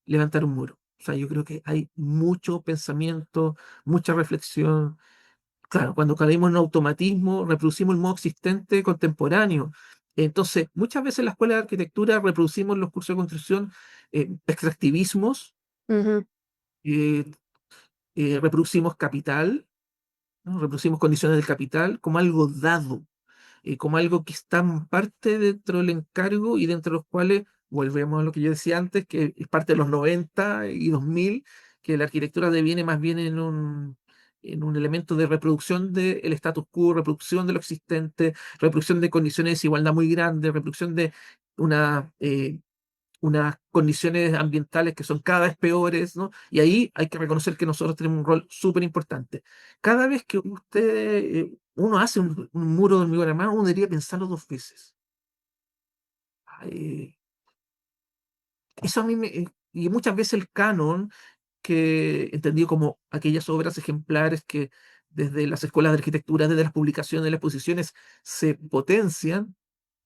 levantar un muro. O sea, yo creo que hay mucho pensamiento, mucha reflexión. Claro, cuando caemos en automatismo, reproducimos el modo existente contemporáneo. Entonces, muchas veces en la escuela de arquitectura reproducimos los cursos de construcción extractivismos, Ujú, eh, reproducimos capital, ¿no? Reproducimos condiciones del capital como algo dado, como algo que está en parte dentro del encargo y dentro de los cuales, volvemos a lo que yo decía antes, que es parte de los 90 y 2000 que la arquitectura deviene más bien en un elemento de reproducción del status quo, reproducción de lo existente, reproducción de condiciones de desigualdad muy grandes, reproducción de una unas condiciones ambientales que son cada vez peores, ¿no? Y ahí hay que reconocer que nosotros tenemos un rol súper importante. Cada vez que uno hace un muro de hormigón armado, uno debería pensarlo dos veces. Eh, Eso a mí y muchas veces el canon, que entendido como aquellas obras ejemplares que desde las escuelas de arquitectura, desde las publicaciones, de las exposiciones, se potencian,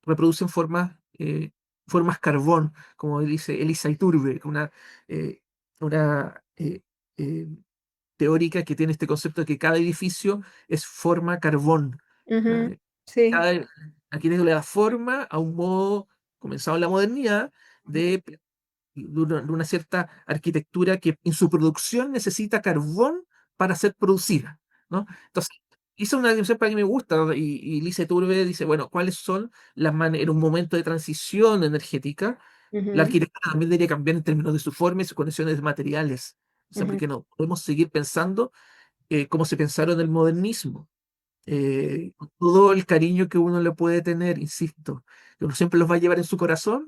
reproducen formas carbón, como dice Elisa Iturbe, eh, una teórica que tiene este concepto de que cada edificio es forma carbón. ujú, ¿Vale? sí, Cada arquitecto le da forma a un modo comenzado en la modernidad de una cierta arquitectura que en su producción necesita carbón para ser producida, ¿no? Entonces, hizo una división para que me gusta, y Lisa Turbe dice, bueno, ¿cuáles son las maneras, en un momento de transición energética, la ujú, arquitectura también debería cambiar en términos de su forma y sus condiciones materiales? O sea, ujú, porque no podemos seguir pensando como se pensaron en el modernismo, con todo el cariño que uno le puede tener, insisto, que uno siempre los va a llevar en su corazón,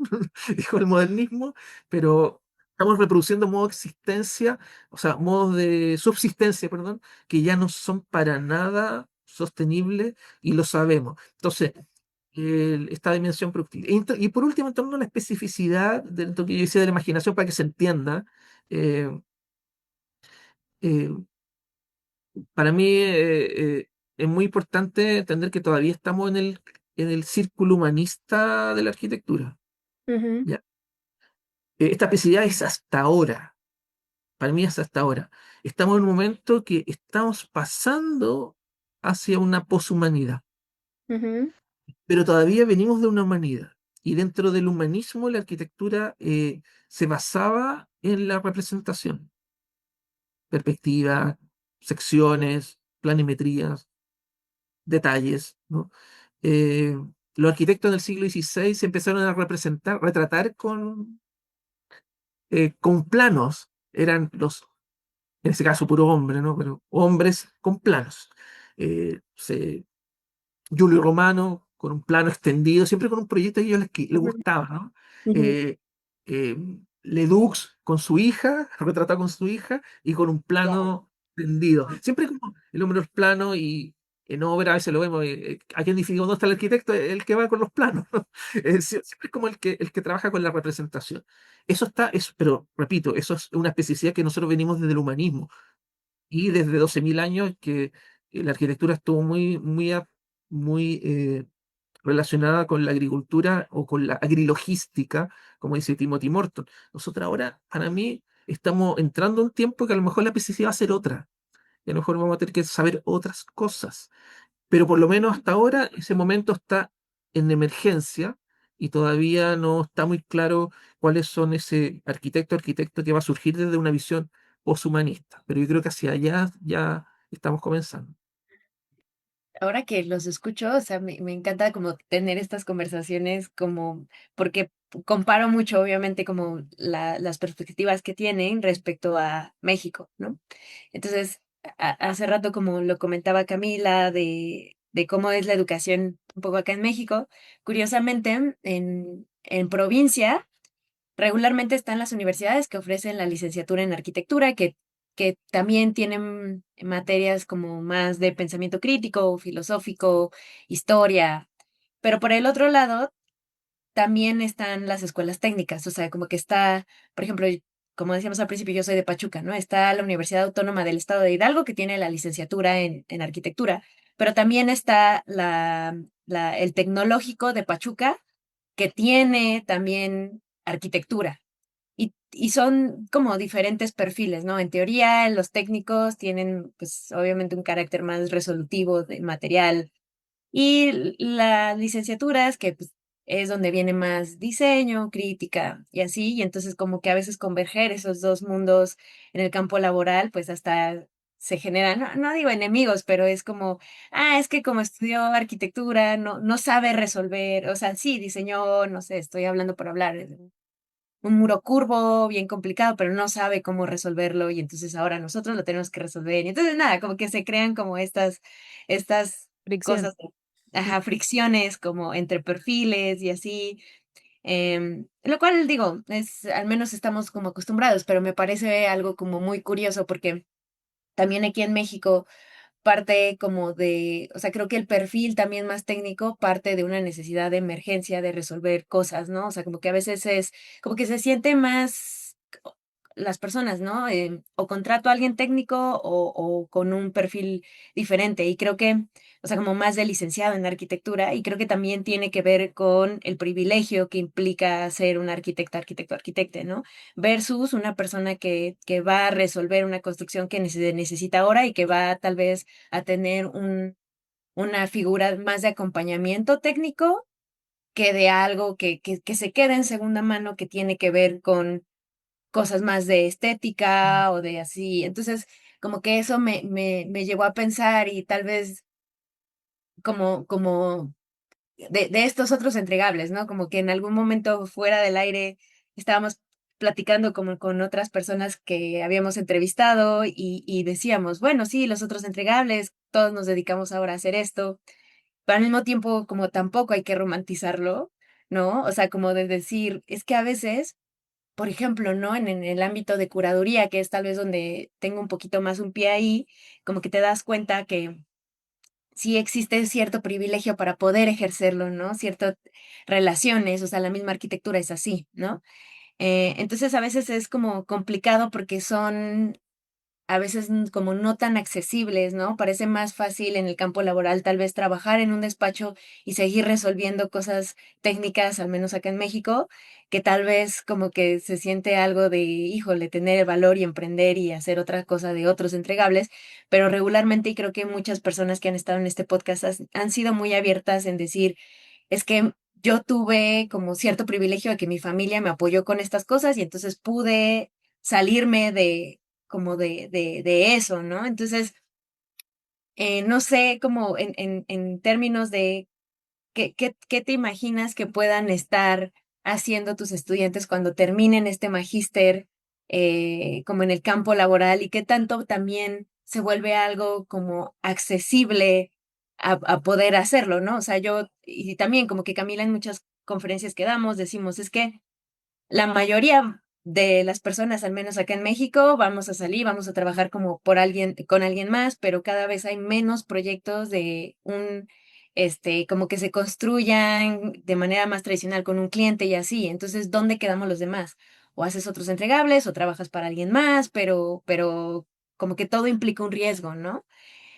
dijo el modernismo, pero estamos reproduciendo modos de existencia, o sea, modos de subsistencia, perdón, que ya no son para nada sostenibles y lo sabemos. Entonces, esta dimensión productiva. Y por último, en torno a la especificidad de lo que yo decía de la imaginación para que se entienda, eh, eh, para mí es muy importante entender que todavía estamos en el en el círculo humanista de la arquitectura. Ujú, ¿Ya? Esta especialidad es hasta ahora, para mí es hasta ahora. Estamos en un momento que estamos pasando hacia una poshumanidad, ujú, pero todavía venimos de una humanidad. Y dentro del humanismo la arquitectura se basaba en la representación, perspectiva, secciones, planimetrías, detalles, ¿no? Eh, los arquitectos del siglo XVI se empezaron a retratar con planos. Eran en ese caso, puro hombre, ¿no? Pero hombres con planos. Giulio Romano con un plano extendido, siempre con un proyecto que a ellos les ujú, gustaba, ¿no? ujú. Eh, eh, Ledoux con su hija, retratado con su hija, y con un Claro. plano extendido. Siempre como el hombre de los planos y en obra a veces lo vemos, ¿a quién dice dónde está el arquitecto? El que va con los planos, ¿no? Siempre es como el que trabaja con la representación. Pero repito, eso es una especificidad que nosotros venimos desde el humanismo y desde 12.000 años que la arquitectura estuvo muy relacionada con la agricultura o con la agrilogística, como dice Timothy Morton. Nosotros ahora, para mí, estamos entrando en un tiempo que a lo mejor la especificidad va a ser otra, y a lo mejor vamos a tener que saber otras cosas, pero por lo menos hasta ahora ese momento está en emergencia y todavía no está muy claro cuáles son ese arquitecto que va a surgir desde una visión poshumanista. Pero yo creo que hacia allá ya estamos comenzando. Ahora que los escucho, o sea, me encanta como tener estas conversaciones como, porque comparo mucho, obviamente, como las perspectivas que tienen respecto a México, ¿no? Entonces, hace rato, como lo comentaba Camila, de cómo es la educación un poco acá en México, curiosamente, en provincia, regularmente están las universidades que ofrecen la licenciatura en arquitectura, que también tienen materias como más de pensamiento crítico, filosófico, historia, pero por el otro lado también están las escuelas técnicas, o sea, como que está, por ejemplo, como decíamos al principio, yo soy de Pachuca, ¿no? Está la Universidad Autónoma del Estado de Hidalgo, que tiene la licenciatura en arquitectura, pero también está el Tecnológico de Pachuca, que tiene también arquitectura. Y son como diferentes perfiles, ¿no? En teoría, los técnicos tienen, pues, obviamente un carácter más resolutivo de material. Y las licenciaturas, que pues, es donde viene más diseño, crítica y así. Y entonces como que a veces converger esos dos mundos en el campo laboral, pues hasta se generan, no digo enemigos, pero es como, es que como estudió arquitectura, no sabe resolver, o sea, sí, diseñó, no sé, estoy hablando por hablar, un muro curvo, bien complicado, pero no sabe cómo resolverlo y entonces ahora nosotros lo tenemos que resolver. Y entonces nada, como que se crean como estas Fricción. cosas, ajá, fricciones como entre perfiles y así. Lo cual digo, al menos estamos como acostumbrados, pero me parece algo como muy curioso porque también aquí en México parte como de, o sea, creo que el perfil también más técnico parte de una necesidad de emergencia de resolver cosas, ¿no? O sea, como que a veces es, como que se siente más las personas, ¿no? O contrato a alguien técnico o con un perfil diferente. Y creo que, o sea, como más de licenciado en arquitectura, y creo que también tiene que ver con el privilegio que implica ser un arquitecta, arquitecte, ¿no? Versus una persona que va a resolver una construcción que necesita ahora y que va tal vez a tener una figura más de acompañamiento técnico que de algo que se queda en segunda mano que tiene que ver con cosas más de estética o de así. Entonces, como que eso me llevó a pensar y tal vez como de estos otros entregables, ¿no? Como que en algún momento fuera del aire estábamos platicando como con otras personas que habíamos entrevistado y decíamos, bueno, sí, los otros entregables, todos nos dedicamos ahora a hacer esto, pero al mismo tiempo como tampoco hay que romantizarlo, ¿no? O sea, como de decir, es que a veces, por ejemplo, ¿no? En el ámbito de curaduría, que es tal vez donde tengo un poquito más un pie ahí, como que te das cuenta que sí existe cierto privilegio para poder ejercerlo, ¿no? Ciertas relaciones, o sea, la misma arquitectura es así, ¿no? Entonces a veces es como complicado porque son a veces como no tan accesibles, ¿no? Parece más fácil en el campo laboral tal vez trabajar en un despacho y seguir resolviendo cosas técnicas, al menos acá en México, que tal vez como que se siente algo de, híjole, tener el valor y emprender y hacer otra cosa de otros entregables, pero regularmente, y creo que muchas personas que han estado en este podcast han sido muy abiertas en decir, es que yo tuve como cierto privilegio de que mi familia me apoyó con estas cosas y entonces pude salirme de como de eso, ¿no? Entonces, no sé, como en términos de qué te imaginas que puedan estar haciendo tus estudiantes cuando terminen este magíster, como en el campo laboral y qué tanto también se vuelve algo como accesible a poder hacerlo, ¿no? O sea, yo, y también como que Camila en muchas conferencias que damos, decimos, es que la mayoría de las personas, al menos acá en México, vamos a salir, vamos a trabajar como por alguien, con alguien más, pero cada vez hay menos proyectos de como que se construyan de manera más tradicional con un cliente y así. Entonces, ¿dónde quedamos los demás? O haces otros entregables o trabajas para alguien más, pero como que todo implica un riesgo, ¿no?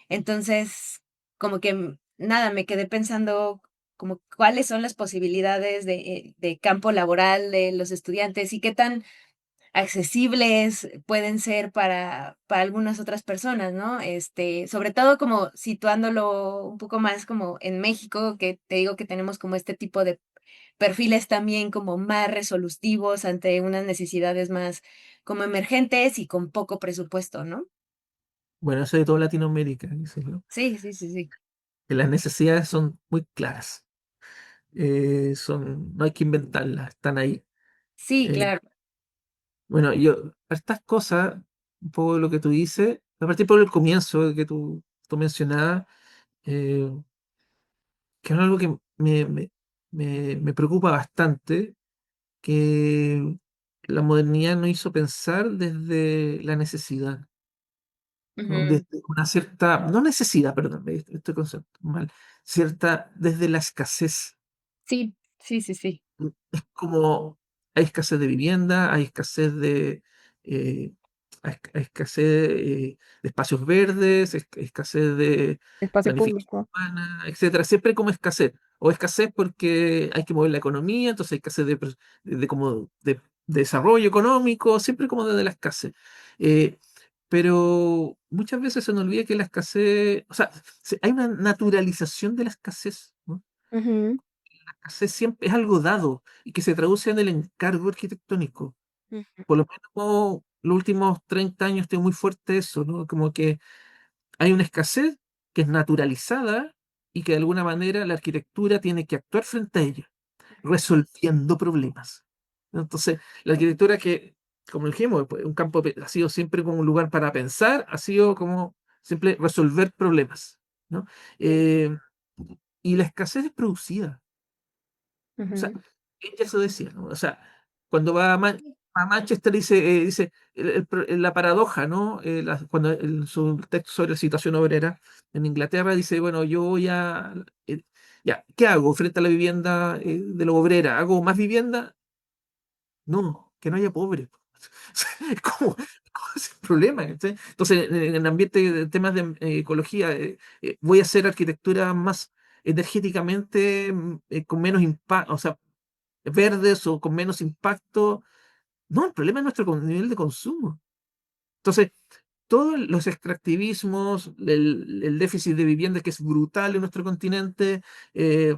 Entonces, como que nada, me quedé pensando como cuáles son las posibilidades de campo laboral de los estudiantes y qué tan accesibles pueden ser para algunas otras personas, ¿no? Sobre todo como situándolo un poco más como en México, que te digo que tenemos como este tipo de perfiles también como más resolutivos ante unas necesidades más como emergentes y con poco presupuesto, ¿no? Bueno, eso de toda Latinoamérica, dice, ¿no? Sí, sí, sí, sí. Que las necesidades son muy claras. No hay que inventarlas, están ahí. Sí, Eh, claro. bueno, estas cosas, un poco lo que tú dices, a partir por el comienzo que tú mencionabas, eh, que es algo que me preocupa bastante, que la modernidad nos hizo pensar desde la necesidad, ¿no? Ujú. Desde una cierta, no necesidad, perdón, este concepto mal, cierta, desde la escasez. Sí, sí, sí, sí. Es como hay escasez de vivienda, hay escasez eh, hay escasez de espacios verdes, escasez de Espacio planificación público. urbana, etcétera. Siempre como escasez. O escasez porque hay que mover la economía, entonces hay escasez de desarrollo económico, siempre como desde la escasez. Eh, pero muchas veces se nos olvida que la escasez, o sea, hay una naturalización de la escasez, ¿no? Ujú, Escasez siempre es algo dado y que se traduce en el encargo arquitectónico. ujú, Por lo menos los últimos 30 años tengo muy fuerte eso, ¿no? Como que hay una escasez que es naturalizada y que de alguna manera la arquitectura tiene que actuar frente a ella, resolviendo problemas. ¿No? Entonces, la arquitectura que, como dijimos, pues, un campo ha sido siempre como un lugar para pensar, ha sido como siempre resolver problemas, ¿no? Eh, y la escasez es producida. O sea, ujú. ella eso decía, ¿no? O sea, cuando va a Manchester dice la paradoja, ¿no? Cuando en su texto sobre la situación obrera en Inglaterra dice, bueno, yo voy ya, ¿qué hago frente a la vivienda de la obrera? ¿Hago más vivienda? No, que no haya pobres. Es como ese problema. ¿Cachai? Entonces, en el ambiente de temas de ecología, voy a hacer arquitectura más energéticamente con menos impacto, o sea, verdes o con menos impacto. No, el problema es nuestro nivel de consumo. Entonces, todos los extractivismos, el déficit de vivienda que es brutal en nuestro continente, eh,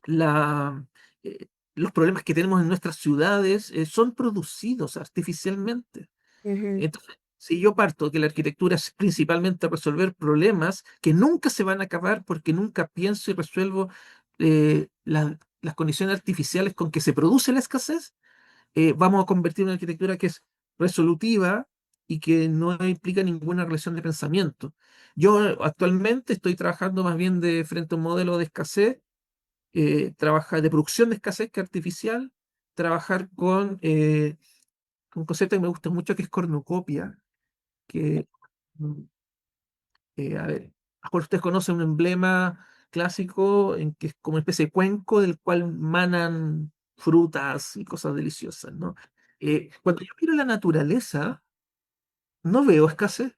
la, eh, los problemas que tenemos en nuestras ciudades son producidos artificialmente. Ujú, Entonces, si yo parto que la arquitectura es principalmente resolver problemas que nunca se van a acabar porque nunca pienso y resuelvo las condiciones artificiales con que se produce la escasez, vamos a convertir una arquitectura que es resolutiva y que no implica ninguna relación de pensamiento. Yo actualmente estoy trabajando más bien de frente a un modelo de escasez, trabaja de producción de escasez que artificial, trabajar con un concepto que me gusta mucho que es cornucopia, que, mm, a ver, a lo mejor ustedes conocen un emblema clásico en que es como una especie de cuenco del cual manan frutas y cosas deliciosas, ¿no? Cuando yo miro la naturaleza, no veo escasez.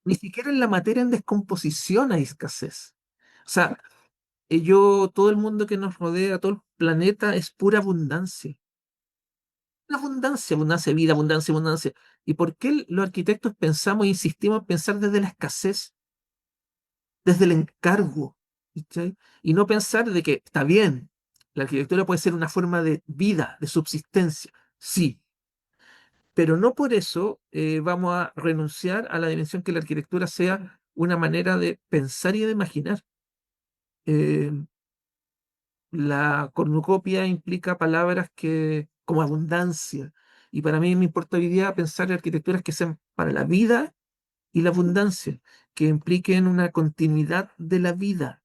Ni siquiera en la materia en descomposición hay escasez. O sea, todo el mundo que nos rodea, todo el planeta es pura abundancia. La abundancia, abundancia de vida, abundancia, abundancia. ¿Y por qué los arquitectos pensamos e insistimos en pensar desde la escasez, desde el encargo? ¿Cachai? Y no pensar de que está bien, la arquitectura puede ser una forma de vida, de subsistencia, sí, pero no por eso vamos a renunciar a la dimensión que la arquitectura sea una manera de pensar y de imaginar. Eh, la cornucopia implica palabras como abundancia, y para mí me importa hoy día pensar en arquitecturas que sean para la vida y la abundancia, que impliquen una continuidad de la vida,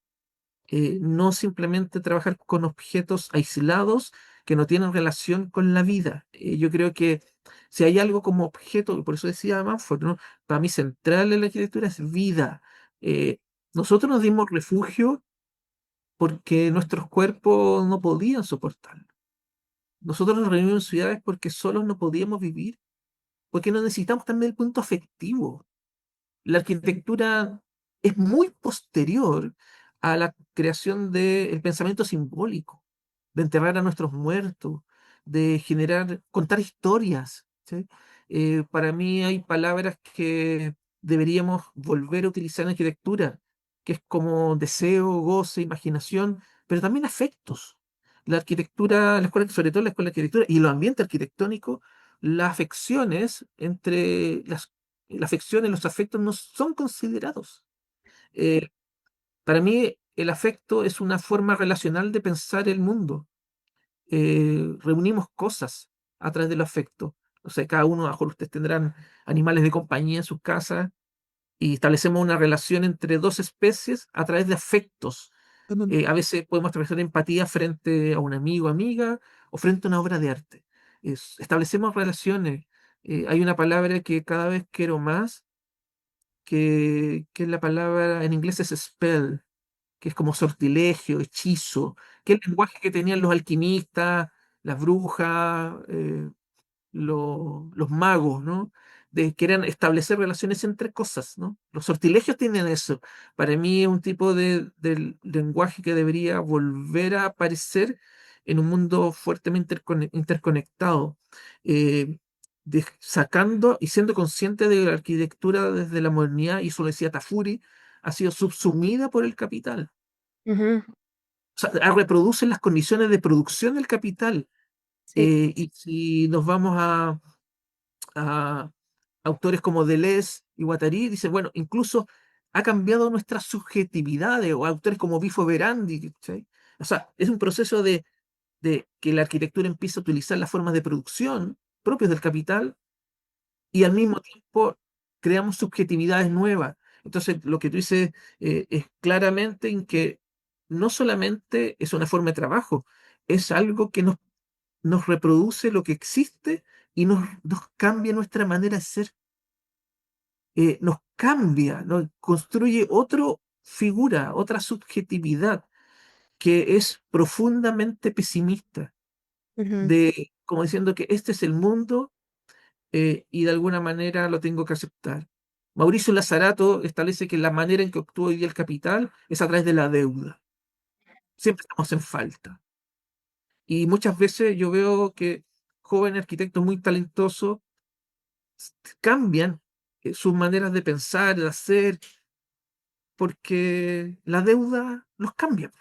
no simplemente trabajar con objetos aislados que no tienen relación con la vida. Yo creo que si hay algo como objeto, y por eso decía Manford, ¿no? Para mí central en la arquitectura es vida. Eh, Nosotros nos dimos refugio porque nuestros cuerpos no podían soportarlo. Nosotros nos reunimos en ciudades porque solos no podíamos vivir, porque no necesitamos también el punto afectivo. La arquitectura es muy posterior a la creación del pensamiento simbólico, de enterrar a nuestros muertos, de contar historias. ¿Sí? Para mí hay palabras que deberíamos volver a utilizar en arquitectura, que es como deseo, goce, imaginación, pero también afectos. La arquitectura, la escuela, sobre todo la escuela de arquitectura y los ambientes arquitectónicos, las afecciones entre la afección y los afectos no son considerados. Eh, para mí, el afecto es una forma relacional de pensar el mundo. Reunimos cosas a través del afecto. O sea, cada uno, a lo mejor ustedes tendrán animales de compañía en sus casas y establecemos una relación entre dos especies a través de afectos. A veces podemos establecer empatía frente a un amigo, amiga, o frente a una obra de arte. Establecemos relaciones. Hay una palabra que cada vez quiero más, que es la palabra, en inglés es spell, que es como sortilegio, hechizo, que es el lenguaje que tenían los alquimistas, las brujas, los magos, ¿no? De querer establecer relaciones entre cosas, ¿no? Los sortilegios tienen eso. Para mí es un tipo de lenguaje que debería volver a aparecer en un mundo fuertemente interconectado, eh, sacando y siendo consciente de que la arquitectura desde la modernidad, y eso lo decía Tafuri, ha sido subsumida por el capital. Ujú. O sea, reproducen las condiciones de producción del capital. Sí. Y si nos vamos a autores como Deleuze y Guattari, dicen, bueno, incluso ha cambiado nuestras subjetividades, o autores como Bifo Berandi, ¿cachai? O sea, es un proceso de que la arquitectura empieza a utilizar las formas de producción propias del capital y al mismo tiempo creamos subjetividades nuevas. Entonces, lo que tú dices es claramente en que no solamente es una forma de trabajo, es algo que nos reproduce lo que existe y nos cambia nuestra manera de ser, nos cambia, nos construye otra figura, otra subjetividad que es profundamente pesimista, Ujú. como diciendo que este es el mundo y de alguna manera lo tengo que aceptar. Mauricio Lazarato establece que la manera en que actúa hoy día el capital es a través de la deuda. Siempre estamos en falta. Y muchas veces yo veo que jóvenes arquitectos muy talentosos cambian sus maneras de pensar, de hacer, porque la deuda los cambia.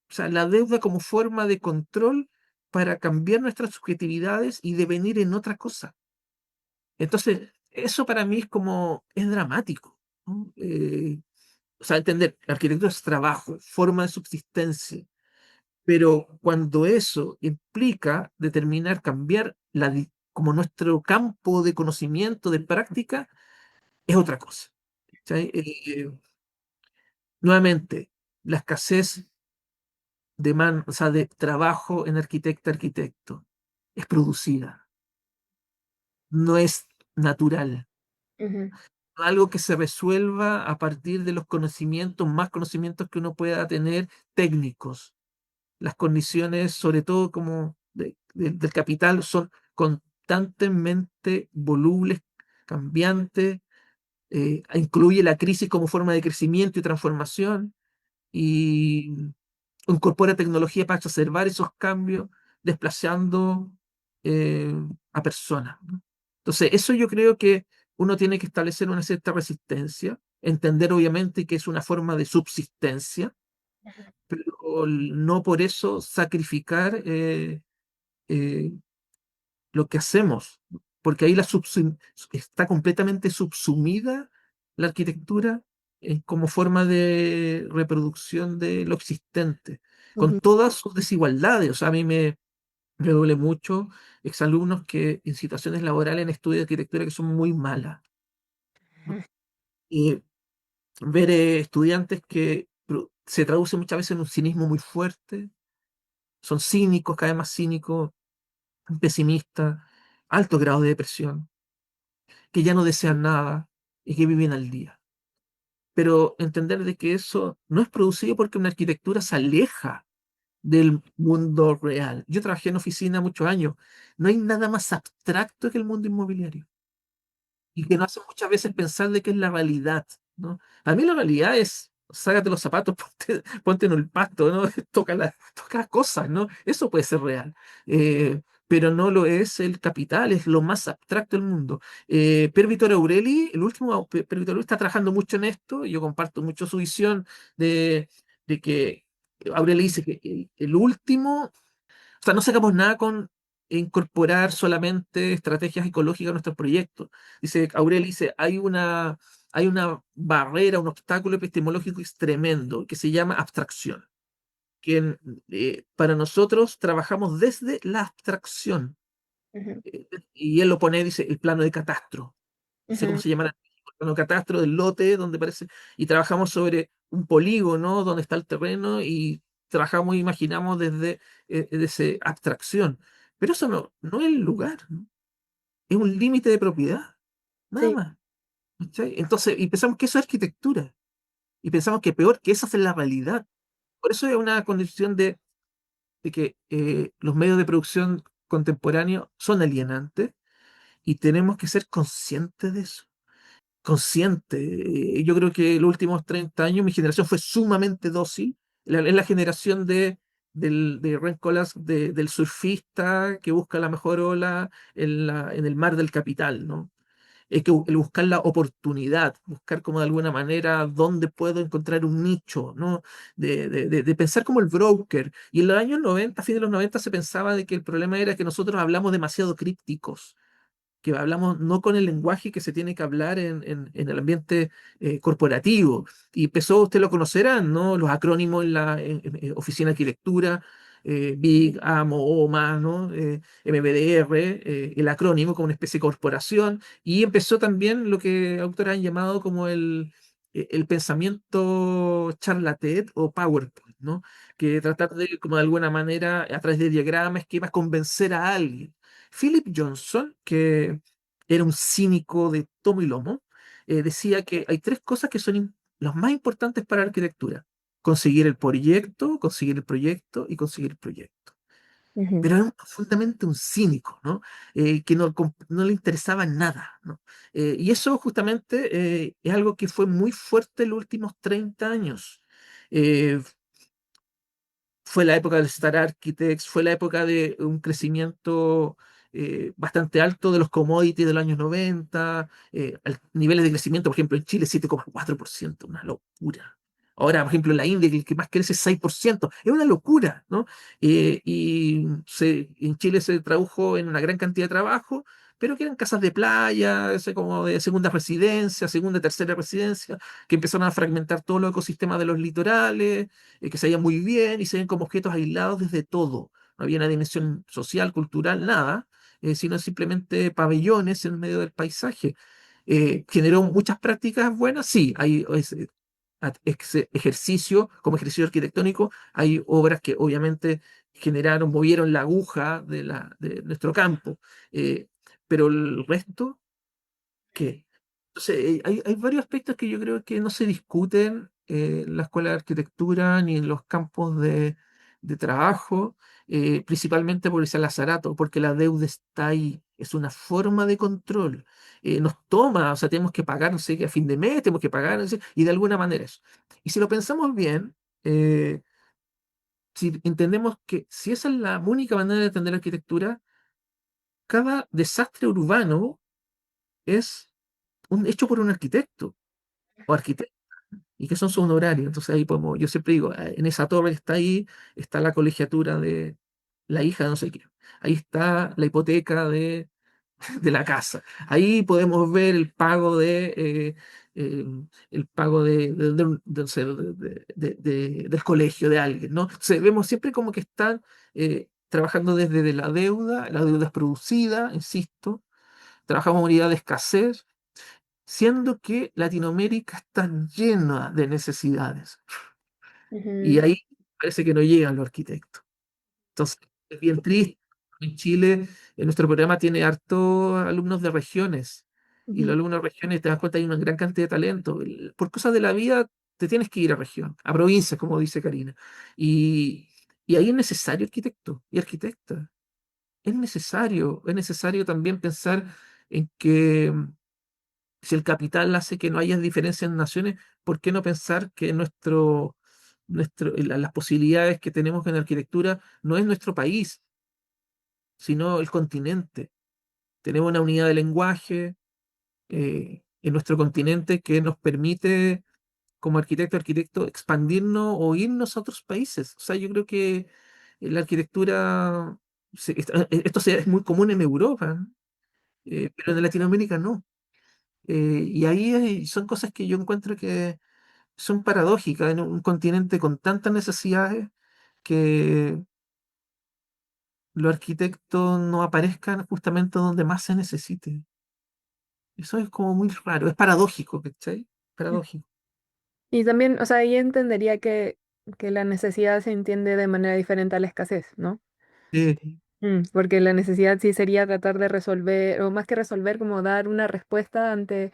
O sea, la deuda como forma de control para cambiar nuestras subjetividades y devenir en otra cosa. Entonces, eso para mí es dramático, ¿no? O sea, entender, la arquitectura es trabajo, forma de subsistencia, pero cuando eso implica determinar, cambiar como nuestro campo de conocimiento, de práctica, es otra cosa. ¿Cachai? Nuevamente, la escasez o sea, de trabajo en arquitecto es producida, no es natural. Ujú. Algo que se resuelva a partir de los conocimientos, más conocimientos que uno pueda tener técnicos. Las condiciones, sobre todo como del capital, son constantemente volubles, cambiante, incluye la crisis como forma de crecimiento y transformación y incorpora tecnología para exacerbar esos cambios, desplazando eh, a personas, ¿no? Entonces, eso yo creo que uno tiene que establecer una cierta resistencia, entender obviamente que es una forma de subsistencia, pero no por eso sacrificar eh, lo que hacemos, porque ahí está completamente subsumida la arquitectura como forma de reproducción de lo existente, con Ujú, todas sus desigualdades. O sea, me duele mucho exalumnos que en situaciones laborales en estudios de arquitectura que son muy malas. ujú, Y ver estudiantes que se traduce muchas veces en un cinismo muy fuerte, son cínicos, cada vez más cínicos, pesimistas, alto grado de depresión, que ya no desean nada y que viven al día. Pero entender de que eso no es producido porque una arquitectura se aleja del mundo real. Yo trabajé en oficina muchos años. No hay nada más abstracto que el mundo inmobiliario y que nos hace muchas veces pensar de qué es la realidad, ¿no? A mí la realidad es, sácate los zapatos, ponte en el pasto, ¿no? Toca cosas, ¿no? Eso puede ser real. Pero no lo es el capital, es lo más abstracto del mundo. Per Vittorio Aureli, el último, Per Vittorio Aureli está trabajando mucho en esto, y yo comparto mucho su visión de que Aureli dice que el último, o sea, no sacamos nada con incorporar solamente estrategias ecológicas a nuestros proyectos. Dice, Aurel dice, hay una barrera, un obstáculo epistemológico es tremendo que se llama abstracción. Para nosotros trabajamos desde la abstracción. ujú, Y él lo pone, dice, el plano de catastro. No sé cómo ujú. se llama el plano de catastro del lote, donde parece, y trabajamos sobre un polígono donde está el terreno y trabajamos e imaginamos desde abstracción. Pero eso no es el lugar, ¿no? Es un límite de propiedad, nada Sí. más. ¿Cachai? Entonces, y pensamos que eso es arquitectura, y pensamos que peor que esa es la realidad. Por eso es una condición de que los medios de producción contemporáneos son alienantes y tenemos que ser conscientes de eso. Consciente. Yo creo que los últimos 30 años mi generación fue sumamente dócil. Es la generación de Rem Koolhaas, del surfista que busca la mejor ola en el mar del capital, ¿no? Es que el buscar la oportunidad, buscar como de alguna manera dónde puedo encontrar un nicho, ¿no? De pensar como el broker. Y en los años 90, a fines de los 90, se pensaba de que el problema era que nosotros hablamos demasiado crípticos, que hablamos no con el lenguaje que se tiene que hablar en el ambiente corporativo. Y empezó, usted lo conocerán, ¿no? Los acrónimos en Oficina de Arquitectura, BIG, AMO, OMA, ¿no? MBDR, el acrónimo como una especie de corporación. Y empezó también lo que autores han llamado como el pensamiento charlatet o PowerPoint, ¿no? Que tratar de, como de alguna manera, a través de diagramas, esquemas, convencer a alguien. Philip Johnson, que era un cínico de tomo y lomo, decía que hay tres cosas que son las más importantes para la arquitectura: conseguir el proyecto y conseguir el proyecto. Ujú, Pero era profundamente un cínico, ¿no? Que no le interesaba nada, ¿no? Y eso justamente es algo que fue muy fuerte en los últimos 30 años. Eh, Fue la época del Star Architects, fue la época de un crecimiento bastante alto de los commodities de los años 90, niveles de crecimiento, por ejemplo, en Chile 7,4%, una locura. Ahora, por ejemplo, en la India, el que más crece es 6%, es una locura, ¿no? En Chile se tradujo en una gran cantidad de trabajo, pero que eran casas de playa, ese como de segunda residencia, segunda, tercera residencia, que empezaron a fragmentar todos los ecosistemas de los litorales, que se veían muy bien y se ven como objetos aislados desde todo. No había una dimensión social, cultural, nada, sino simplemente pabellones en medio del paisaje. ¿Generó muchas prácticas buenas? Sí, hay ejercicio, como ejercicio arquitectónico, hay obras que obviamente movieron la aguja de nuestro campo, eh, pero el resto, ¿qué? Entonces, hay varios aspectos que yo creo que no se discuten en la escuela de arquitectura ni en los campos de trabajo, principalmente por ese lazarato, porque la deuda está ahí, es una forma de control. Nos toma, o sea, tenemos que pagar, no sé, qué, a fin de mes, tenemos que pagar, no sé, y de alguna manera eso. Y si lo pensamos bien, si entendemos que si esa es la única manera de entender la arquitectura, cada desastre urbano es hecho por un arquitecto o arquitecto. ¿Y qué son sus honorarios? Entonces ahí podemos, yo siempre digo, en esa torre que está ahí, está la colegiatura de la hija de no sé qué. Ahí está la hipoteca de la casa. Ahí podemos ver el pago eh, el pago no sé, del colegio de alguien, ¿no? Entonces, vemos siempre como que están trabajando desde de la deuda es producida, insisto, trabajamos en unidad de escasez, siendo que Latinoamérica está llena de necesidades. Y Ujú, ahí parece que no llegan los arquitectos. Entonces, es bien triste. En Chile, en nuestro programa tiene harto alumnos de regiones. Y los ujú. alumnos de regiones, te das cuenta, hay una gran cantidad de talento. Por cosas de la vida, te tienes que ir a región, a provincia, como dice Karina. Y, y ahí es necesario arquitecto y arquitecta. Es necesario también pensar en que si el capital hace que no haya diferencias en naciones, ¿por qué no pensar que las posibilidades que tenemos en arquitectura no es nuestro país, sino el continente? Tenemos una unidad de lenguaje en nuestro continente que nos permite, como arquitecto, expandirnos o irnos a otros países. O sea, yo creo que la arquitectura, es muy común en Europa, ¿no? Pero en Latinoamérica no. Y ahí son cosas que yo encuentro que son paradójicas en un continente con tantas necesidades que los arquitectos no aparezcan justamente donde más se necesite. Eso es como muy raro, es paradójico, ¿cachai? Paradójico. Y también, o sea, ahí entendería que la necesidad se entiende de manera diferente a la escasez, ¿no? Sí, Porque la necesidad sí sería tratar de resolver, o más que resolver, como dar una respuesta ante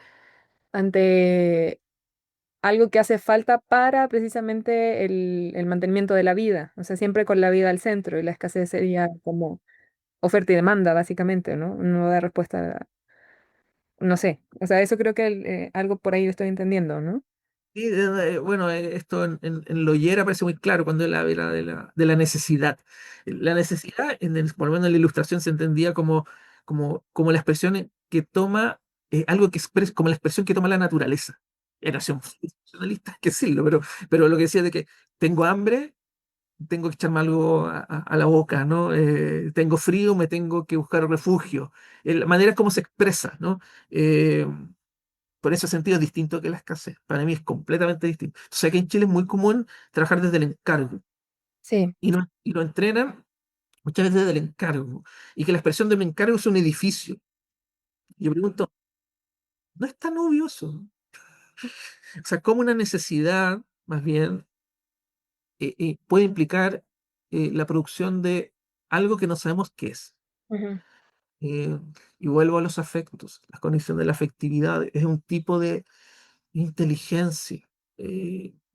algo que hace falta para precisamente el mantenimiento de la vida, o sea, siempre con la vida al centro, y la escasez sería como oferta y demanda, básicamente, ¿no? No da respuesta, no sé, o sea, eso creo que algo por ahí lo estoy entendiendo, ¿no? sí, bueno, esto en Loyer aparece muy claro cuando él habla de la necesidad. La necesidad, por lo menos en la ilustración, se entendía como la expresión que toma, algo que expresa, como la expresión que toma la naturaleza. Era un funcionalista que sí, pero lo que decía de que tengo hambre, tengo que echarme algo a la boca, ¿no? Tengo frío, me tengo que buscar refugio. La manera como se expresa, ¿no? Eh, por ese sentido es distinto que la escasez. Para mí es completamente distinto. O sea que en Chile es muy común trabajar desde el encargo Sí. y lo entrenan muchas veces desde el encargo. Y que la expresión de un encargo es un edificio. Yo pregunto, ¿no es tan obvio eso? O sea, ¿cómo una necesidad, más bien, puede implicar la producción de algo que no sabemos qué es? Ujú, Eh, y vuelvo a los afectos. La condición de la afectividad es un tipo de inteligencia.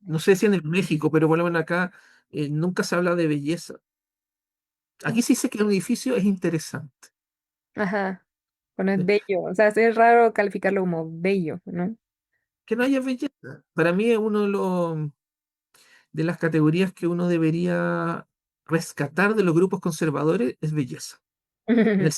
No sé si en el México, pero por lo menos acá nunca se habla de belleza. Aquí ujú. sí sé que un edificio es interesante. Ajá, bueno, es ¿Sí? bello, o sea, es raro calificarlo como bello, ¿no? Que no haya belleza. Para mí es uno de las categorías que uno debería rescatar de los grupos conservadores, es belleza. En el-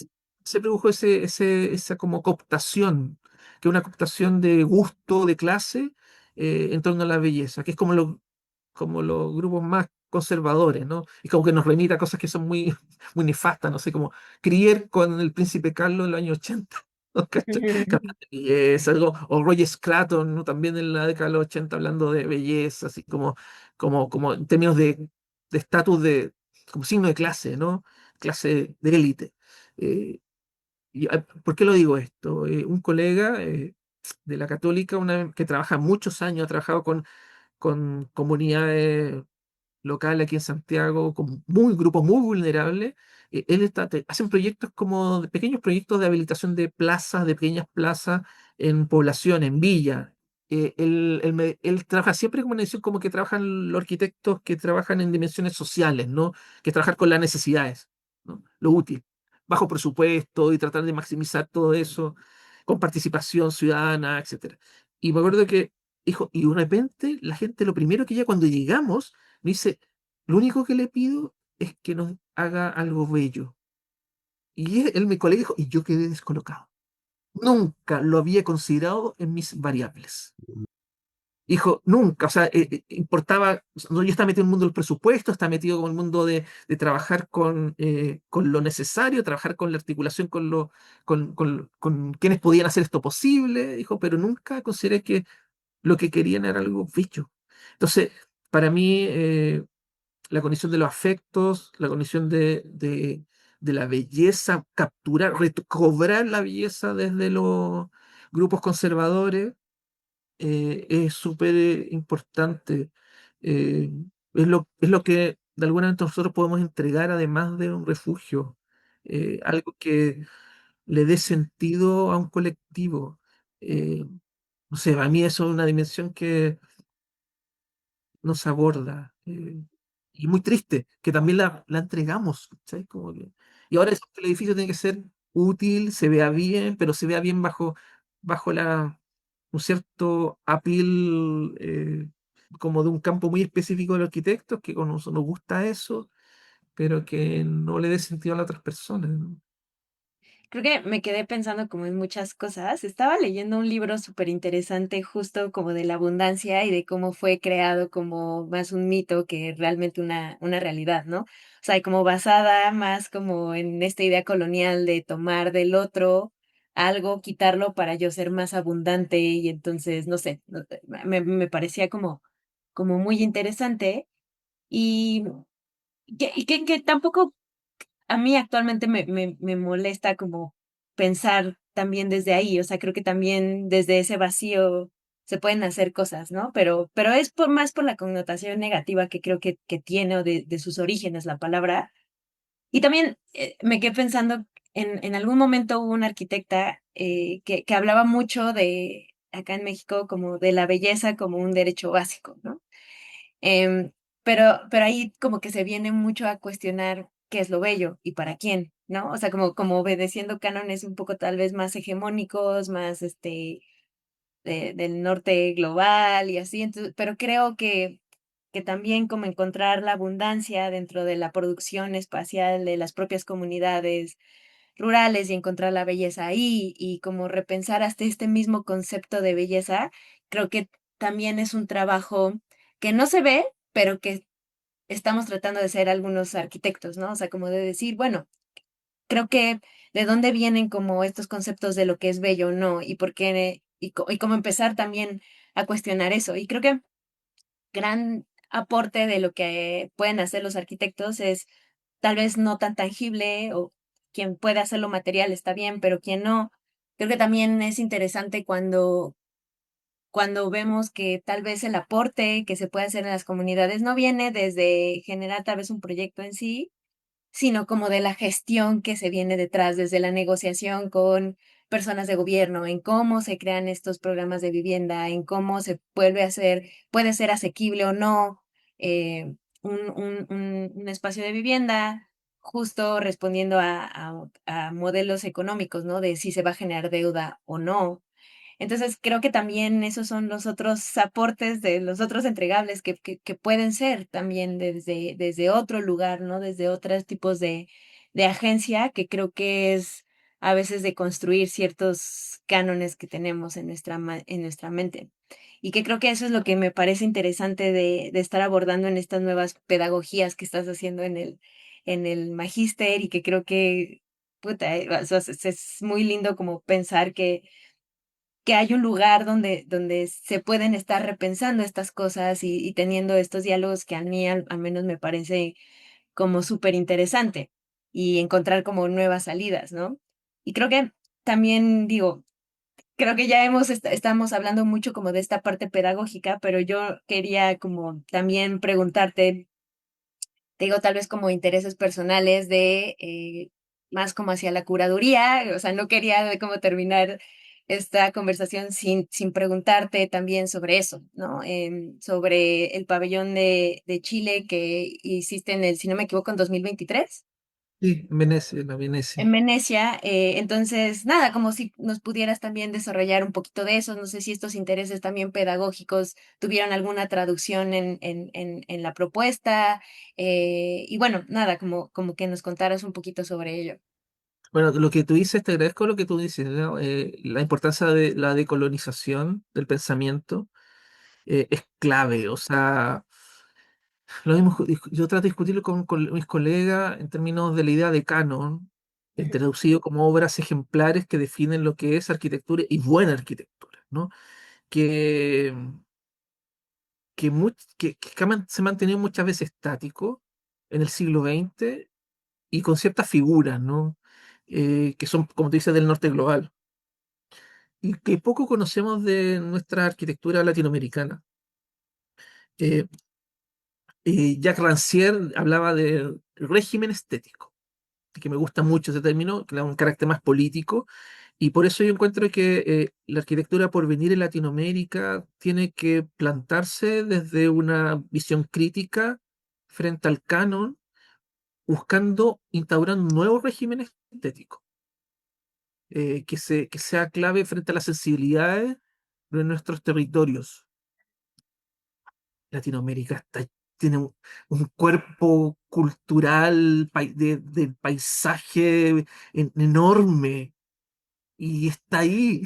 se produjo esa como cooptación, que es una cooptación de gusto, de clase, en torno a la belleza, que es como los grupos más conservadores, ¿no? Y como que nos remite a cosas que son muy, muy nefastas, no sé, como Crier con el Príncipe Carlos en los años 80, ¿no? ¿Cachai? Cambiar de belleza, algo, o Roger Scruton, ¿no? También en la década de los 80 hablando de belleza, así como en términos de estatus como signo de clase, ¿no? Clase de élite. Eh, ¿Por qué lo digo esto? Un colega de la Católica, que trabaja muchos años, ha trabajado con comunidades locales aquí en Santiago, con grupos muy vulnerables. Hacen proyectos como pequeños proyectos de habilitación de plazas, de pequeñas plazas en población, en villa. él trabaja siempre como una visión como que trabajan los arquitectos que trabajan en dimensiones sociales, ¿no? Que es trabajar con las necesidades, ¿no? Lo útil, bajo presupuesto y tratar de maximizar todo eso con participación ciudadana, etcétera. Y me acuerdo que, dijo, y de repente la gente lo primero que ya cuando llegamos me dice, lo único que le pido es que nos haga algo bello. Y él, mi colega, dijo, y yo quedé descolocado. Nunca lo había considerado en mis variables. Dijo, nunca, o sea, importaba, no, yo estaba metido en el mundo del presupuesto, estaba metido con el mundo de trabajar con lo necesario, trabajar con la articulación con quienes podían hacer esto posible, dijo, pero nunca consideré que lo que querían era algo bello. Entonces, para mí, la condición de los afectos, la condición de la belleza, capturar, recobrar la belleza desde los grupos conservadores, es súper importante. eh, es lo que de alguna manera nosotros podemos entregar además de un refugio, algo que le dé sentido a un colectivo. Eh, no sé, a mí eso es una dimensión que nos aborda. Y muy triste, que también la entregamos, ¿sabes? Y ahora el edificio tiene que ser útil, se vea bien, pero se vea bien bajo un cierto apil, como de un campo muy específico de los arquitectos, que nos gusta eso, pero que no le dé sentido a las otras personas, ¿no? Creo que me quedé pensando como en muchas cosas. Estaba leyendo un libro súper interesante justo como de la abundancia y de cómo fue creado como más un mito que realmente una realidad, ¿no? O sea, y como basada más como en esta idea colonial de tomar del otro algo, quitarlo para yo ser más abundante y entonces, no sé, me parecía como muy interesante y que tampoco a mí actualmente me molesta como pensar también desde ahí, o sea, creo que también desde ese vacío se pueden hacer cosas, ¿no? Pero es más por la connotación negativa que creo que tiene o de sus orígenes la palabra. Y también me quedé pensando, en algún momento hubo una arquitecta que hablaba mucho de, acá en México, como de la belleza como un derecho básico, ¿no? Em, pero ahí como que se viene mucho a cuestionar qué es lo bello y para quién, ¿no? O sea, como obedeciendo cánones un poco tal vez más hegemónicos, más del norte global y así. Entonces, pero creo que también como encontrar la abundancia dentro de la producción espacial de las propias comunidades rurales y encontrar la belleza ahí y como repensar hasta este mismo concepto de belleza, creo que también es un trabajo que no se ve, pero que estamos tratando de ser algunos arquitectos, ¿no? O sea, como de decir, bueno, creo que de dónde vienen como estos conceptos de lo que es bello o no y por qué, y cómo empezar también a cuestionar eso. Y creo que gran aporte de lo que pueden hacer los arquitectos es tal vez no tan tangible o quien puede hacerlo material está bien, pero quien no, creo que también es interesante cuando vemos que tal vez el aporte que se puede hacer en las comunidades no viene desde generar tal vez un proyecto en sí, sino como de la gestión que se viene detrás, desde la negociación con personas de gobierno, en cómo se crean estos programas de vivienda, en cómo se vuelve a hacer, puede ser asequible o no un espacio de vivienda, justo respondiendo a modelos económicos, ¿no? De si se va a generar deuda o no. Entonces, creo que también esos son los otros aportes de los otros entregables que pueden ser también desde otro lugar, ¿no? Desde otros tipos de agencia, que creo que es a veces de construir ciertos cánones que tenemos en nuestra mente. Y que creo que eso es lo que me parece interesante de estar abordando en estas nuevas pedagogías que estás haciendo en el magíster y que creo que, puta, o sea, es muy lindo como pensar que hay un lugar donde se pueden estar repensando estas cosas y teniendo estos diálogos que a mí al menos me parece como súper interesante y encontrar como nuevas salidas, ¿no? Y creo que también digo, creo que ya estamos hablando mucho como de esta parte pedagógica, pero yo quería como también preguntarte, te digo, tal vez como intereses personales de más como hacia la curaduría, o sea, no quería de cómo terminar esta conversación sin preguntarte también sobre eso, ¿no? Sobre el pabellón de Chile que hiciste si no me equivoco, en 2023. Sí, en Venecia, en la En Venecia. Venecia, entonces, nada, como si nos pudieras también desarrollar un poquito de eso, no sé si estos intereses también pedagógicos tuvieron alguna traducción en la propuesta, y bueno, nada, como que nos contaras un poquito sobre ello. Bueno, lo que tú dices, te agradezco lo que tú dices, ¿no? La importancia de la decolonización del pensamiento es clave. O sea, lo mismo, yo trato de discutirlo con mis colegas en términos de la idea de canon, Ujú. traducido como obras ejemplares que definen lo que es arquitectura y buena arquitectura, ¿no? Que, se ha mantenido muchas veces estático en el siglo XX y con ciertas figuras, ¿no? Que son, como te dices, del norte global y que poco conocemos de nuestra arquitectura latinoamericana. Eh, Jacques Rancière hablaba de régimen estético, que me gusta mucho ese término, que le da un carácter más político, y por eso yo encuentro que la arquitectura por venir en Latinoamérica tiene que plantarse desde una visión crítica frente al canon, buscando instaurar un nuevo régimen estético, que sea clave frente a las sensibilidades de nuestros territorios. Latinoamérica tiene un cuerpo cultural del paisaje enorme y está ahí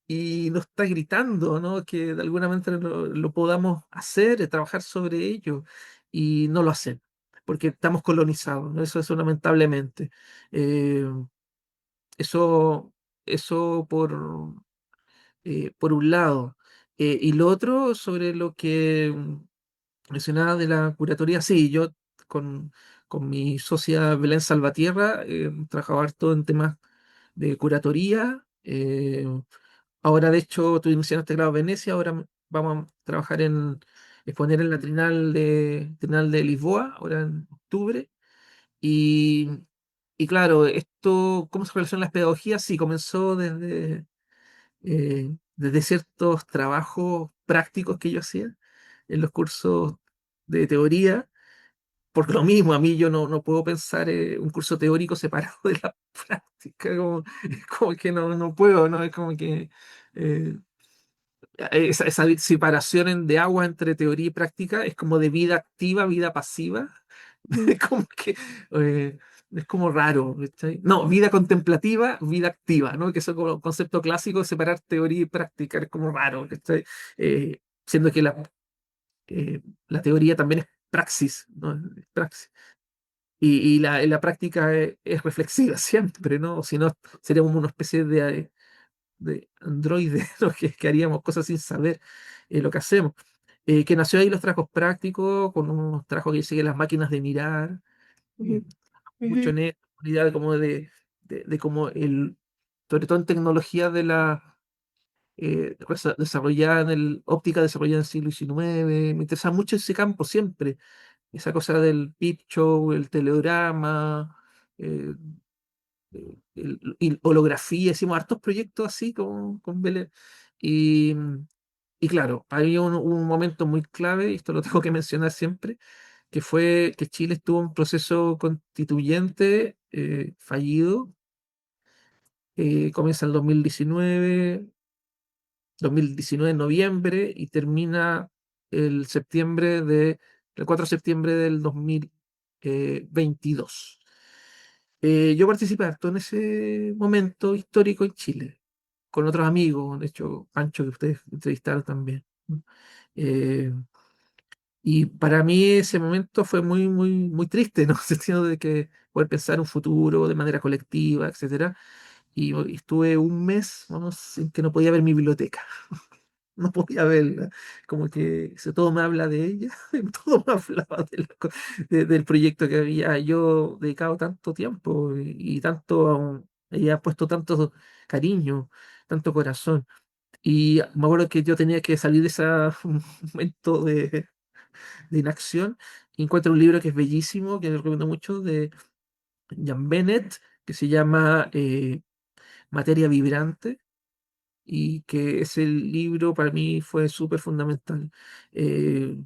y nos está gritando, ¿no? Que de alguna manera lo podamos hacer, trabajar sobre ello y no lo hacen porque estamos colonizados, ¿no? Eso lamentablemente. Eh, eso, eso por un lado. Y lo otro sobre lo que mencionaba de la curatoría, sí, yo con, con mi socia Belén Salvatierra trabajaba harto en temas de curatoría. Ahora, de hecho, tú mencionaste, claro, Venecia, ahora vamos a trabajar en exponer en la Trinal de Lisboa, ahora en octubre. Y, y claro, esto, ¿cómo se relaciona las pedagogías? Sí, comenzó desde ciertos trabajos prácticos que yo hacía en los cursos de teoría, porque lo mismo, a mí yo no puedo pensar un curso teórico separado de la práctica, como que no puedo, ¿no? Es como que eh, esa separación de agua entre teoría y práctica es como de vida activa, vida pasiva, Ujú, como que eh, es como raro, ¿cachai? No, vida contemplativa, vida activa, ¿no? Que eso como concepto clásico, separar teoría y práctica, es como raro, ¿cachai? Siendo que la teoría también es praxis, ¿no? Es praxis. Y la práctica es reflexiva siempre, ¿no? O si no, seríamos una especie de androide, ¿no? Que haríamos cosas sin saber lo que hacemos. Que nació ahí los trabajos prácticos, con unos trabajos que siguen las máquinas de mirar, ujú, mucho en esto, una idea de como de cómo sobre todo en tecnología de la desarrollada en el, óptica desarrollada en el siglo XIX, me interesa mucho ese campo siempre, esa cosa del peep show, el telegrama, eh, y holografía, hicimos hartos proyectos así con Belén. Y, y claro, había un momento muy clave, y esto lo tengo que mencionar siempre, que fue que Chile estuvo en un proceso constituyente fallido, comienza el 2019 en noviembre y termina el 4 de septiembre del 2022. Yo participé harto en ese momento histórico en Chile, con otros amigos, de hecho, Pancho, que ustedes entrevistaron también, ¿no? Eh, y para mí ese momento fue muy triste, ¿no? En el sentido de que poder pensar un futuro de manera colectiva, etcétera. Y estuve un mes, vamos, en que no podía ver mi biblioteca. No podía verla, como que todo me habla de ella, todo me hablaba del proyecto que había yo dedicado tanto tiempo y tanto, ella puesto tanto cariño, tanto corazón. Y me acuerdo que yo tenía que salir de ese momento de inacción y encuentro un libro que es bellísimo, que les recomiendo mucho, de Jan Bennett, que se llama Materia Vibrante, y que ese libro para mí fue súper fundamental. Eh,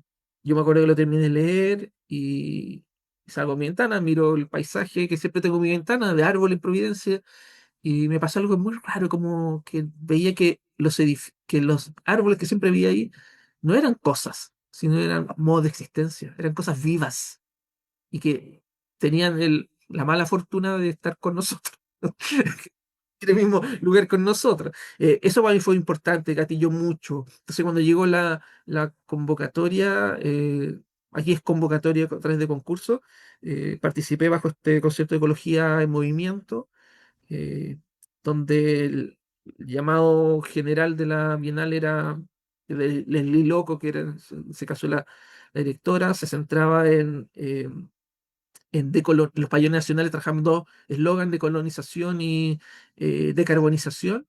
yo me acuerdo que lo terminé de leer y salgo a mi ventana, miro el paisaje que siempre tengo en mi ventana de árbol en Providencia y me pasó algo muy raro, como que veía que que los árboles que siempre vi ahí no eran cosas, sino eran modos de existencia, eran cosas vivas y que tenían la mala fortuna de estar con nosotros, en el mismo lugar con nosotros. Eso para mí fue importante, gatilló mucho. Entonces cuando llegó la convocatoria, aquí es convocatoria a través de concurso, participé bajo este concepto de ecología en movimiento, eh, donde el llamado general de la Bienal era Leslie Loco, que era en ese caso la directora, se centraba los países nacionales trabajaban dos eslogan de colonización y decarbonización,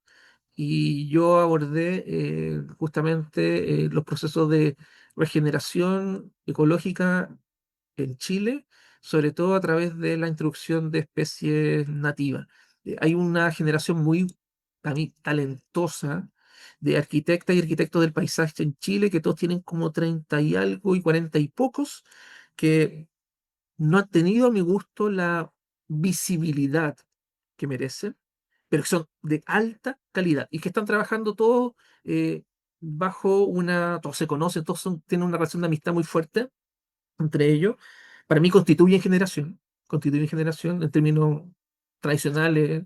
y yo abordé justamente los procesos de regeneración ecológica en Chile, sobre todo a través de la introducción de especies nativas. Hay una generación muy talentosa de arquitectas y arquitectos del paisaje en Chile, que todos tienen como 30 y algo y 40 y pocos, que no han tenido a mi gusto la visibilidad que merecen, pero que son de alta calidad y que están trabajando todos eh, todos se conocen, tienen una relación de amistad muy fuerte entre ellos. Para mí constituyen generación en términos tradicionales,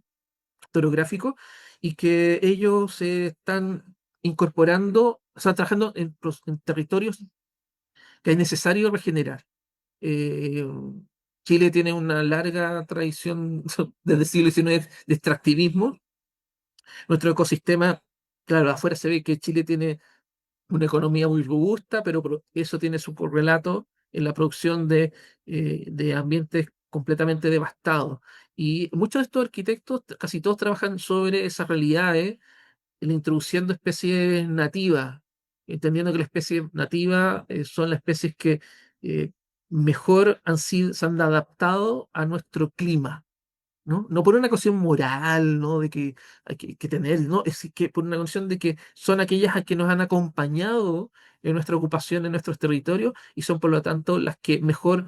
historiográficos, y que ellos se están incorporando, o sea, trabajando en territorios que es necesario regenerar. Eh, Chile tiene una larga tradición desde el siglo XIX de extractivismo. Nuestro ecosistema, claro, afuera se ve que Chile tiene una economía muy robusta, pero eso tiene su correlato en la producción de ambientes completamente devastados. Y muchos de estos arquitectos, casi todos trabajan sobre esas realidades, introduciendo especies nativas, entendiendo que las especies nativas son las especies que eh, mejor se han adaptado a nuestro clima. ¿No? No por una cuestión moral, ¿no? De que hay que tener, ¿no? Es que por una cuestión de que son aquellas a que nos han acompañado en nuestra ocupación en nuestros territorios y son por lo tanto las que mejor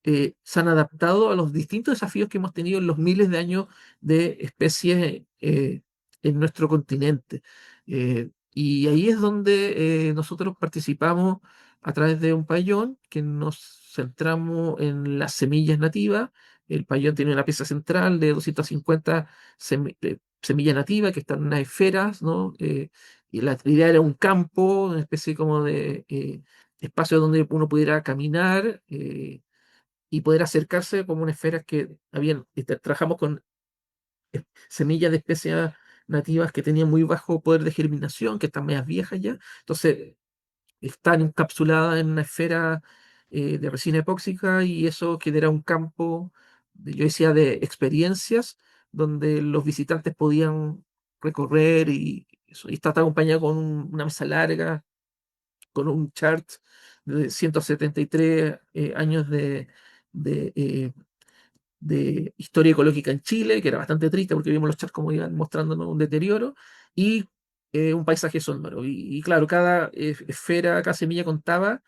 se han adaptado a los distintos desafíos que hemos tenido en los miles de años de especies en nuestro continente. Y ahí es donde nosotros participamos a través de un pabellón que nos centramos en las semillas nativas. El pabellón tiene una pieza central de 250 semillas nativas que están en unas esferas, ¿no? Y la idea era un campo, una especie como de espacio donde uno pudiera caminar y poder acercarse como una esfera que habían, trabajamos con semillas de especies nativas que tenían muy bajo poder de germinación, que están medias viejas ya. Entonces, están encapsuladas en una esfera de resina epóxica y eso genera un campo, yo decía, de experiencias donde los visitantes podían recorrer y está acompañado con una mesa larga, con un chart de 173 años de, eh, de historia ecológica en Chile, que era bastante triste porque vimos los charts como iban mostrándonos un deterioro, y un paisaje sonoro. Y claro, cada esfera, cada semilla contaba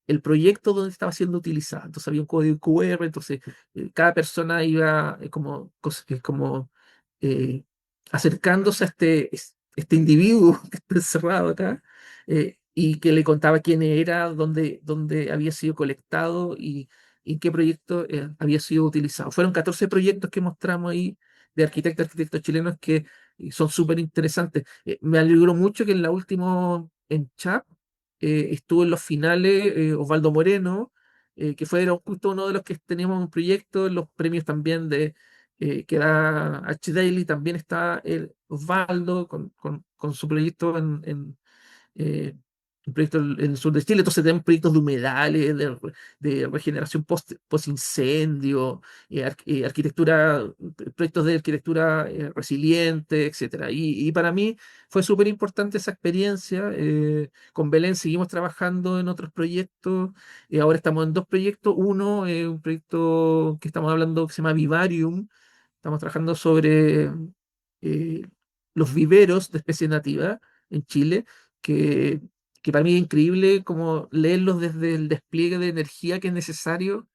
el proyecto donde estaba siendo utilizada. Entonces había un código QR, entonces cada persona iba como eh, acercándose a este individuo que está encerrado acá, y que le contaba quién era, dónde había sido colectado y qué proyecto había sido utilizado. Fueron 14 proyectos que mostramos ahí de arquitectos chilenos que son súper interesantes. Me alegró mucho que en la última, en CHAP, estuvo en los finales Osvaldo Moreno, que fue justo uno de los que teníamos un proyecto, en los premios también que da H. Daily, también está Osvaldo con su proyecto eh, un proyecto en el sur de Chile. Entonces tenemos proyectos de humedales, de regeneración post incendio, arquitectura, proyectos de arquitectura resiliente, etcétera. Y para mí fue súper importante esa experiencia. Con Belén seguimos trabajando en otros proyectos. Ahora estamos en dos proyectos. Uno es un proyecto que estamos hablando que se llama Vivarium. Estamos trabajando sobre los viveros de especies nativas en Chile, que, que para mí es increíble como leerlos desde el despliegue de energía que es necesario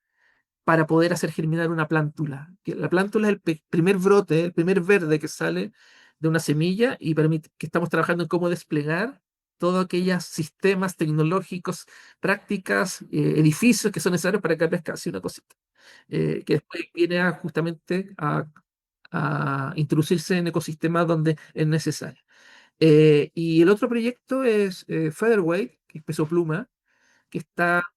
para poder hacer germinar una plántula. Que la plántula es el primer brote, el primer verde que sale de una semilla y para mí que estamos trabajando en cómo desplegar todos aquellos sistemas tecnológicos, prácticas, edificios que son necesarios para que aparezca así una cosita, que después viene justamente a introducirse en ecosistemas donde es necesario. Y el otro proyecto es Featherweight, que es Peso Pluma, que está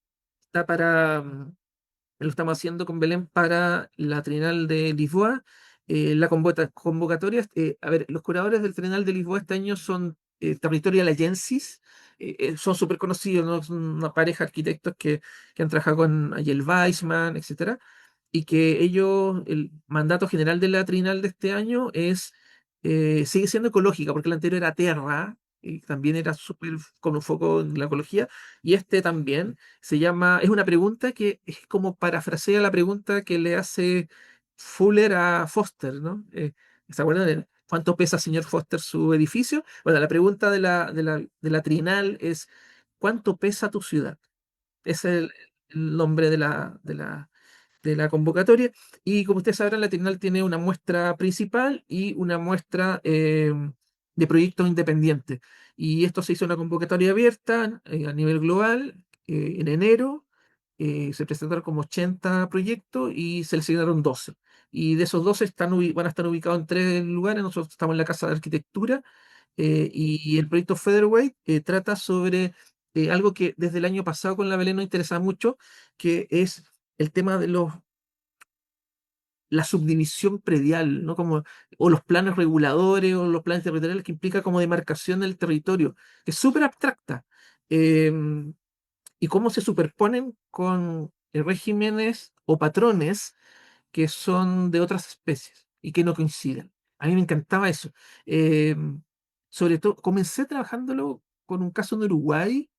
para, lo estamos haciendo con Belén para la Trienal de Lisboa. La convocatoria, a ver, los curadores del Trienal de Lisboa este año son Territorial Agencies, son súper conocidos, ¿no? Son una pareja de arquitectos que han trabajado con Ayel Weissman, etcétera, y que ellos, el mandato general de la Trienal de este año sigue siendo ecológica, porque la anterior era Terra, y también era súper con un foco en la ecología, y este también es una pregunta que es como parafrasea la pregunta que le hace Fuller a Foster, ¿no? ¿Se acuerdan de cuánto pesa, señor Foster, su edificio? Bueno, la pregunta de la Trienal es, ¿cuánto pesa tu ciudad? Ese es el nombre de la convocatoria. Y como ustedes sabrán, la Trienal tiene una muestra principal y una muestra de proyectos independientes. Y esto se hizo una convocatoria abierta a nivel global en enero. Se presentaron como 80 proyectos y seleccionaron 12. Y de esos 12 van a estar ubicados en 3 lugares. Nosotros estamos en la Casa de Arquitectura y el proyecto Featherweight trata sobre algo que desde el año pasado con la Belén nos interesa mucho, que es el tema de la subdivisión predial, ¿no? O los planes reguladores o los planes territoriales que implica como demarcación del territorio, que es súper abstracta, y cómo se superponen con regímenes o patrones que son de otras especies y que no coinciden. A mí me encantaba eso. Eh, Sobre todo, comencé trabajándolo con un caso en Uruguay,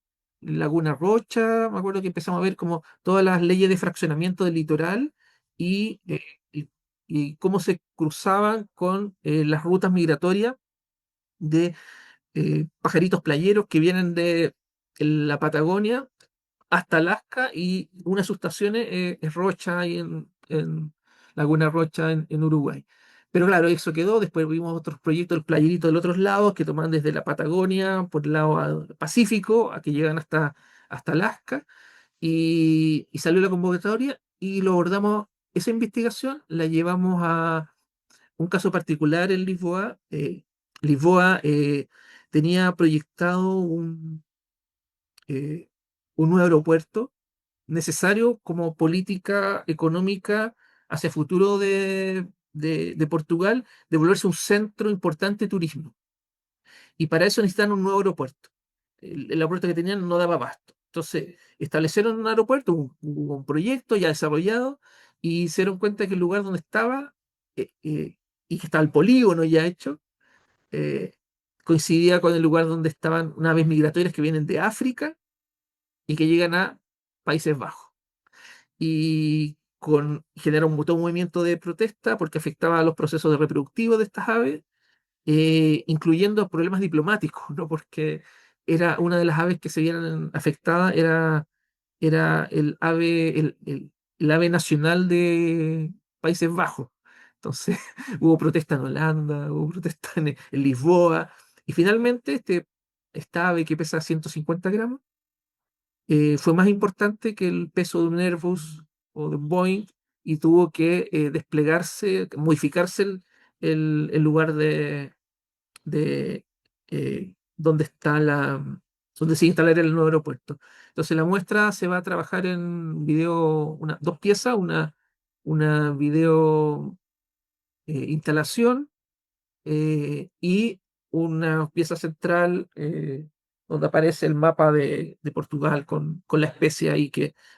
Laguna Rocha, me acuerdo que empezamos a ver como todas las leyes de fraccionamiento del litoral y, eh, y- y cómo se cruzaban con las rutas migratorias de pajaritos playeros que vienen de la Patagonia hasta Alaska y una de sus estaciones es Rocha ahí en Laguna Rocha en Uruguay. Pero claro, eso quedó. Después vimos otros proyectos del playerito del otros lados que toman desde la Patagonia por el lado Pacífico a que llegan hasta Alaska y salió la convocatoria y lo abordamos. Esa investigación la llevamos a un caso particular en Lisboa. Lisboa tenía proyectado eh, un nuevo aeropuerto necesario como política económica hacia el futuro de Portugal, de volverse un centro importante de turismo. Y para eso necesitan un nuevo aeropuerto. El aeropuerto que tenían no daba abasto. Entonces, establecieron un aeropuerto, un proyecto ya desarrollado, y se dieron cuenta que el lugar donde estaba, y que estaba el polígono ya hecho, eh, coincidía con el lugar donde estaban naves migratorias que vienen de África y que llegan a Países Bajos y genera todo un movimiento de protesta porque afectaba a los procesos de reproductivos de estas aves, incluyendo problemas diplomáticos, ¿no? Porque era una de las aves que se vieran afectadas, era el ave nacional de Países Bajos. Entonces, hubo protesta en Holanda, hubo protesta en Lisboa, y finalmente esta ave que pesa 150 gramos fue más importante que el peso de un Airbus o de un Boeing y tuvo que desplegarse, modificarse el lugar de donde donde se instalará el nuevo aeropuerto. Entonces la muestra se va a trabajar en video, dos piezas, una video instalación y una pieza central donde aparece el mapa de Portugal con la especie ahí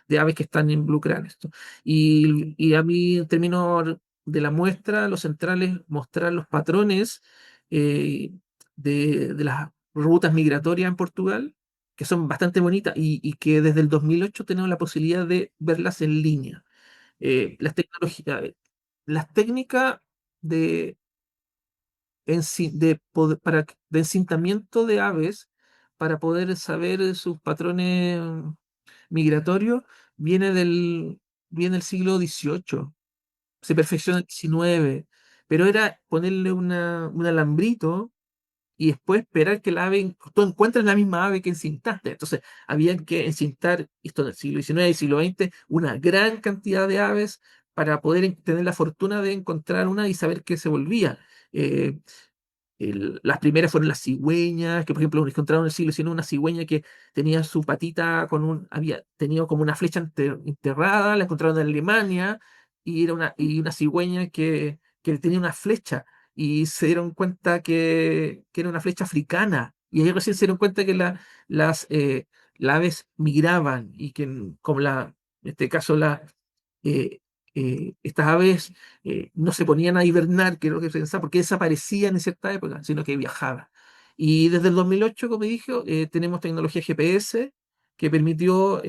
de aves que están involucradas en esto. Y a mí, en términos de la muestra, lo central es mostrar los patrones eh, de las rutas migratorias en Portugal, que son bastante bonitas y que desde el 2008 tenemos la posibilidad de verlas en línea. Las técnicas de de encintamiento de aves para poder saber sus patrones migratorios viene viene del siglo XVIII, se perfecciona en el XIX, pero era ponerle un alambrito y después esperar que tú encuentres la misma ave que encintaste. Entonces, había que encintar, esto en el siglo XIX y siglo XX, una gran cantidad de aves para poder tener la fortuna de encontrar una y saber que se volvía. Eh, las primeras fueron las cigüeñas, que por ejemplo encontraron en el siglo XIX una cigüeña que tenía su patita había tenido como una flecha enterrada, la encontraron en Alemania, y una cigüeña que tenía una flecha, y se dieron cuenta que era una flecha africana, y ahí recién se dieron cuenta que las aves migraban, y que en este caso eh, estas aves no se ponían a hibernar, que es lo que se pensaba, porque desaparecían en cierta época, sino que viajaban. Y desde el 2008, como dije, tenemos tecnología GPS que permitió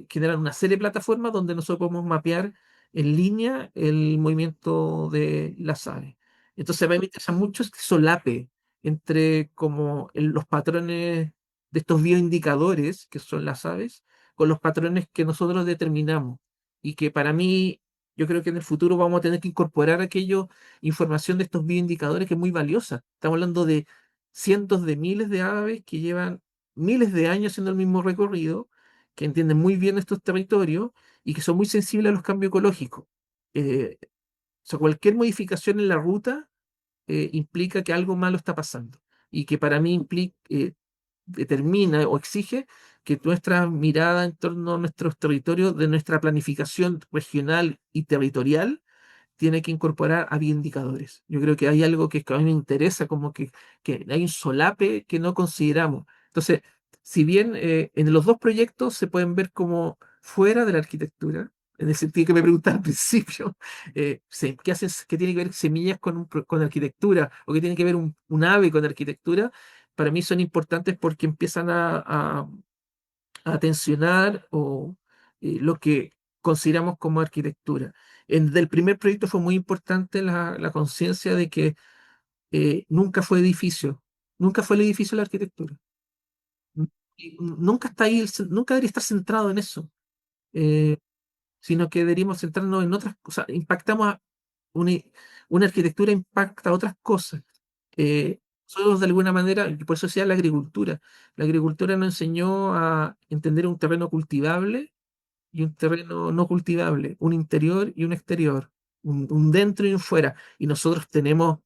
generar una serie de plataformas donde nosotros podemos mapear en línea el movimiento de las aves. Entonces, a mí me interesa mucho este solape entre como los patrones de estos bioindicadores, que son las aves, con los patrones que nosotros determinamos. Y que para mí yo creo que en el futuro vamos a tener que incorporar información de estos bioindicadores que es muy valiosa. Estamos hablando de cientos de miles de aves que llevan miles de años haciendo el mismo recorrido, que entienden muy bien estos territorios y que son muy sensibles a los cambios ecológicos. O sea, cualquier modificación en la ruta implica que algo malo está pasando y que para mí determina o exige que nuestra mirada en torno a nuestros territorios, de nuestra planificación regional y territorial, tiene que incorporar a indicadores. Yo creo que hay algo que a mí me interesa, como que hay un solape que no consideramos. Entonces, si bien en los dos proyectos se pueden ver como fuera de la arquitectura, en el sentido que me preguntaste al principio, ¿qué tiene que ver semillas con arquitectura? ¿O qué tiene que ver un ave con arquitectura? Para mí son importantes porque empiezan a tensionar lo que consideramos como arquitectura. Del primer proyecto fue muy importante la conciencia de que nunca fue edificio, nunca fue el edificio la arquitectura. Y nunca está ahí, nunca debería estar centrado en eso, eh, sino que deberíamos centrarnos en otras cosas. Una, una arquitectura impacta otras cosas. Nosotros de alguna manera, y por eso decía la agricultura. La agricultura nos enseñó a entender un terreno cultivable y un terreno no cultivable, un interior y un exterior, un dentro y un fuera. Y nosotros tenemos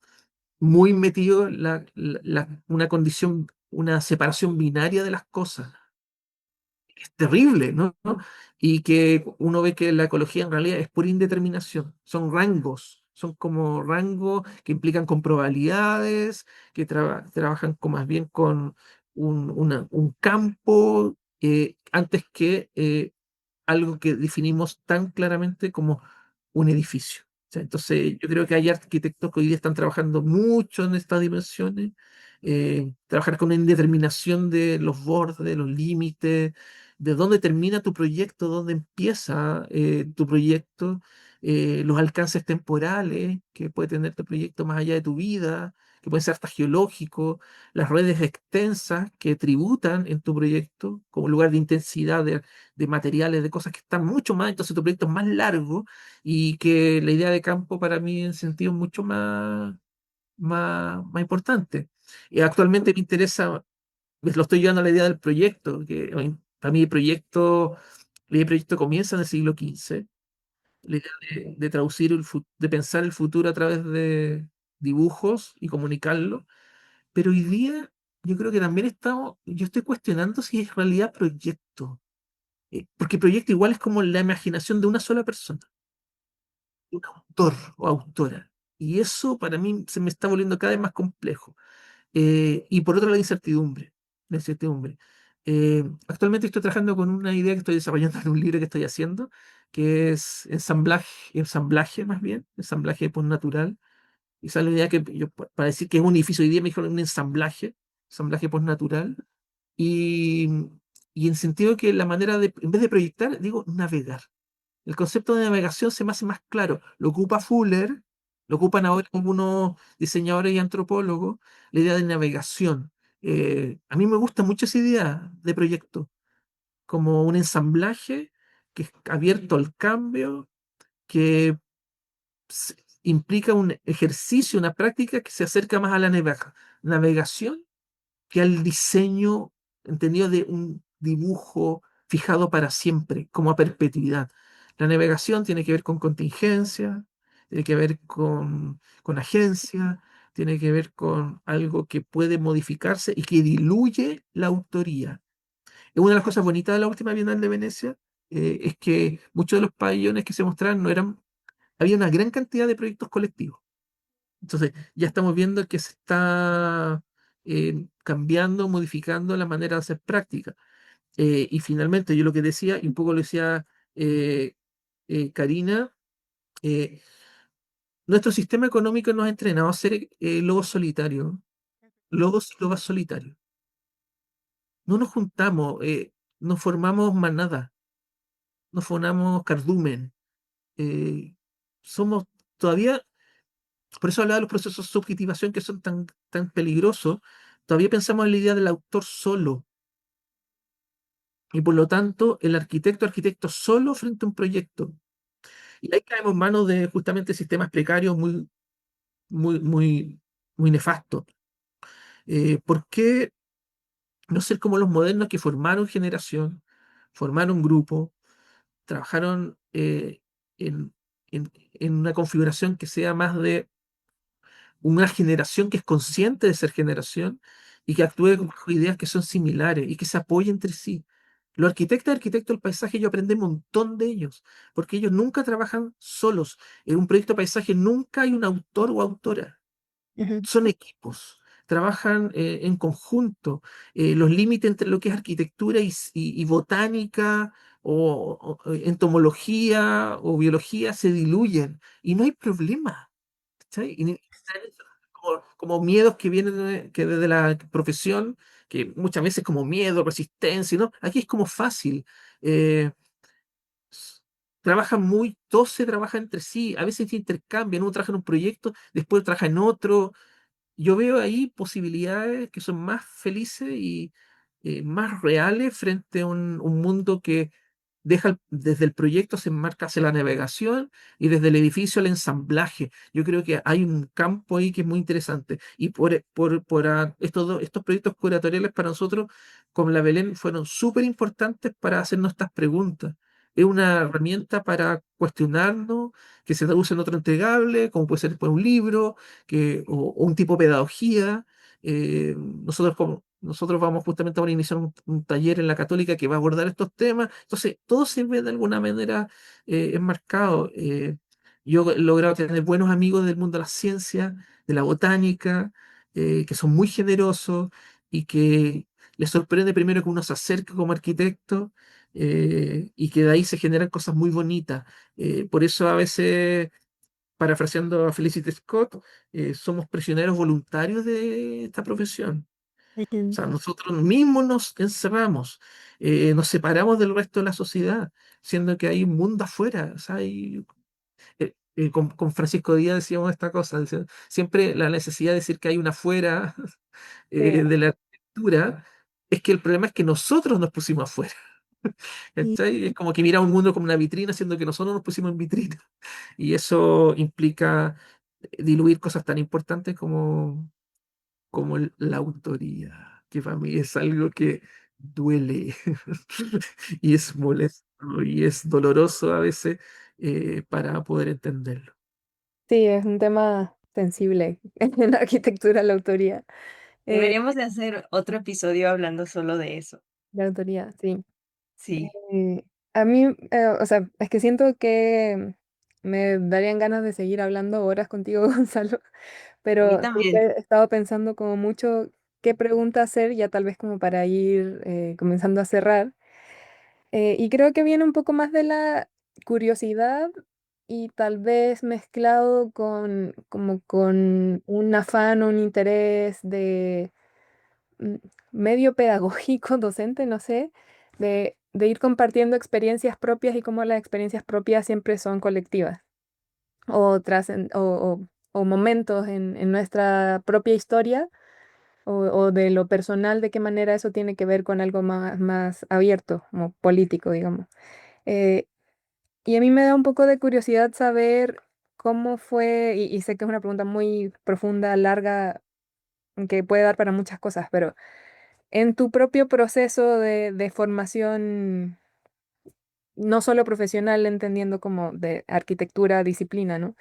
muy metido una condición, una separación binaria de las cosas. Es terrible, ¿no? Y que uno ve que la ecología en realidad es pura indeterminación, son rangos, son como rangos que implican con probabilidades, que trabajan más bien con un campo antes que algo que definimos tan claramente como un edificio. O sea, entonces, yo creo que hay arquitectos que hoy día están trabajando mucho en estas dimensiones, trabajar con una indeterminación de los bordes, de los límites, de dónde termina tu proyecto, dónde empieza tu proyecto, los alcances temporales que puede tener tu proyecto más allá de tu vida, que puede ser hasta geológico, las redes extensas que tributan en tu proyecto como lugar de intensidad de materiales, de cosas que están mucho más, entonces tu proyecto es más largo y que la idea de campo para mí en sentido es mucho más importante. Y actualmente me interesa, lo estoy llevando a la idea del proyecto, que para mí la idea de proyecto comienza en el siglo XV, la idea de traducir, de pensar el futuro a través de dibujos y comunicarlo, pero hoy día yo creo que también yo estoy cuestionando si es realidad proyecto. Porque proyecto igual es como la imaginación de una sola persona, un autor o autora. Y eso para mí se me está volviendo cada vez más complejo. Y por otro lado, la incertidumbre. Actualmente estoy trabajando con una idea que estoy desarrollando en un libro que estoy haciendo, que es ensamblaje más bien, ensamblaje postnatural. Y sale la idea que para decir que es un edificio, hoy día me dijeron un ensamblaje postnatural. Y, y en sentido que la manera en vez de proyectar, digo navegar. El concepto de navegación se me hace más claro. Lo ocupa Fuller Lo ocupan ahora algunos diseñadores y antropólogos, la idea de navegación. A mí me gusta mucho esa idea de proyecto, como un ensamblaje que es abierto al cambio, que implica un ejercicio, una práctica que se acerca más a la navegación que al diseño entendido de un dibujo fijado para siempre, como a perpetuidad. La navegación tiene que ver con contingencia, tiene que ver con agencia, tiene que ver con algo que puede modificarse y que diluye la autoría. Y una de las cosas bonitas de la última Bienal de Venecia es que muchos de los pabellones que se mostraron no eran, había una gran cantidad de proyectos colectivos. Entonces, ya estamos viendo que se está cambiando, modificando la manera de hacer práctica. Y finalmente, yo lo que decía, y un poco lo decía eh, Karina, eh, nuestro sistema económico nos ha entrenado a ser lobos solitarios, lobos y lobas solitarios. No nos juntamos, no formamos manada, no formamos cardumen. eh, Somos todavía. Por eso hablaba de los procesos de subjetivación que son tan peligrosos. Todavía pensamos en la idea del autor solo. Y por lo tanto, el arquitecto solo frente a un proyecto. Y ahí caemos en manos de justamente sistemas precarios muy, muy, muy nefastos. ¿Por qué no ser como los modernos que formaron generación, formaron grupo, trabajaron en, en una configuración que sea más de una generación que es consciente de ser generación y que actúe con ideas que son similares y que se apoye entre sí? Los arquitectos del paisaje, yo aprendí un montón de ellos, porque ellos nunca trabajan solos. En un proyecto de paisaje nunca hay un autor o autora, Ujú, son equipos, trabajan en conjunto. Los límites entre lo que es arquitectura y botánica o entomología o biología se diluyen y no hay problema. ¿Cachai? Como miedos que vienen que desde la profesión, que muchas veces como miedo, resistencia, ¿no? Aquí es como fácil. eh, s- Trabajan muy, todos se trabajan entre sí, a veces se intercambian, uno trabaja en un proyecto, después trabaja en otro. Yo veo ahí posibilidades que son más felices y más reales frente a un mundo que desde el proyecto se enmarca hacia la navegación y desde el edificio al ensamblaje. Yo creo que hay un campo ahí que es muy interesante. Y estos proyectos curatoriales para nosotros, como la Belén, fueron súper importantes para hacernos estas preguntas. Es una herramienta para cuestionarnos, que se traduce en otro entregable, como puede ser pues, un libro o un tipo de pedagogía. Nosotros vamos justamente a iniciar un taller en la Católica que va a abordar estos temas. Entonces, todo sirve de alguna manera enmarcado. Yo he logrado tener buenos amigos del mundo de la ciencia, de la botánica, que son muy generosos y que les sorprende primero que uno se acerque como arquitecto y que de ahí se generan cosas muy bonitas. Por eso a veces parafraseando a Felicity Scott, somos prisioneros voluntarios de esta profesión. O ujú. sea, nosotros mismos nos encerramos, nos separamos del resto de la sociedad, siendo que hay un mundo afuera. O sea, con Francisco Díaz decíamos esta cosa, siempre la necesidad de decir que hay una afuera Sí. de la arquitectura, es que el problema es que nosotros nos pusimos afuera. Y ¿Cachai? Es como que mira un mundo como una vitrina, siendo que nosotros nos pusimos en vitrina. Y eso implica diluir cosas tan importantes como la autoría, que para mí es algo que duele y es molesto y es doloroso a veces para poder entenderlo. sí, es un tema sensible en la arquitectura, la autoría. Eh, Deberíamos de hacer otro episodio hablando solo de eso. la autoría, sí. Sí, Eh, a mí, o sea, es que siento que me darían ganas de seguir hablando horas contigo, Gonzalo, a mí pero sí que también. he estado pensando como mucho qué pregunta hacer, ya tal vez como para ir comenzando a cerrar. Y creo que viene un poco más de la curiosidad y tal vez mezclado con como con un afán, un interés de mm, medio pedagógico, docente, no sé, de ir compartiendo experiencias propias y cómo las experiencias propias siempre son colectivas o, o momentos en nuestra propia historia o de lo personal, de qué manera eso tiene que ver con algo más abierto, como político, digamos. Eh, y a mí me da un poco de curiosidad saber cómo fue, y sé que es una pregunta muy profunda, larga, que puede dar para muchas cosas, pero en tu propio proceso de formación, no solo profesional, entendiendo como de arquitectura, disciplina, ¿no?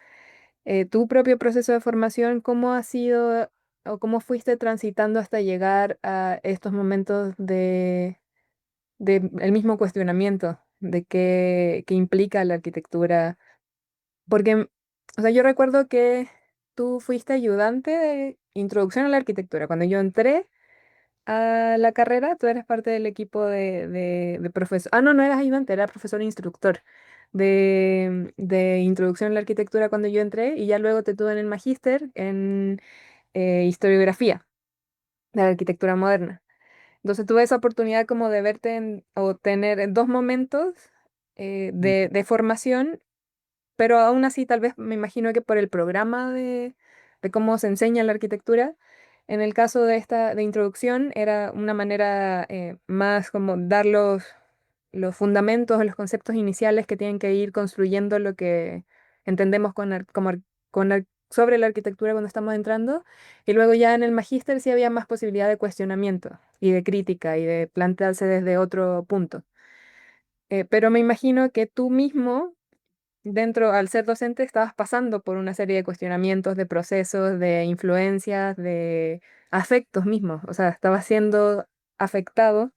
Tu propio proceso de formación, ¿cómo ha sido o cómo fuiste transitando hasta llegar a estos momentos de el mismo cuestionamiento de qué implica la arquitectura? Porque, o sea, yo recuerdo que tú fuiste ayudante de introducción a la arquitectura. Cuando yo entré a la carrera, tú eres parte del equipo de profesor. Ah, no, no eras ayudante, era profesor e instructor de introducción a la arquitectura cuando yo entré y ya luego te tuve en el magíster en historiografía de la arquitectura moderna. Entonces tuve esa oportunidad como de verte o tener en dos momentos de formación, pero aún así tal vez me imagino que por el programa de cómo se enseña la arquitectura, en el caso de esta de introducción era una manera más como dar los fundamentos, los conceptos iniciales que tienen que ir construyendo lo que entendemos sobre la arquitectura cuando estamos entrando, y luego ya en el magíster sí había más posibilidad de cuestionamiento y de crítica y de plantearse desde otro punto. Pero me imagino que tú mismo dentro, al ser docente, estabas pasando por una serie de cuestionamientos, de procesos, de influencias, de afectos mismos. O sea, estabas siendo afectado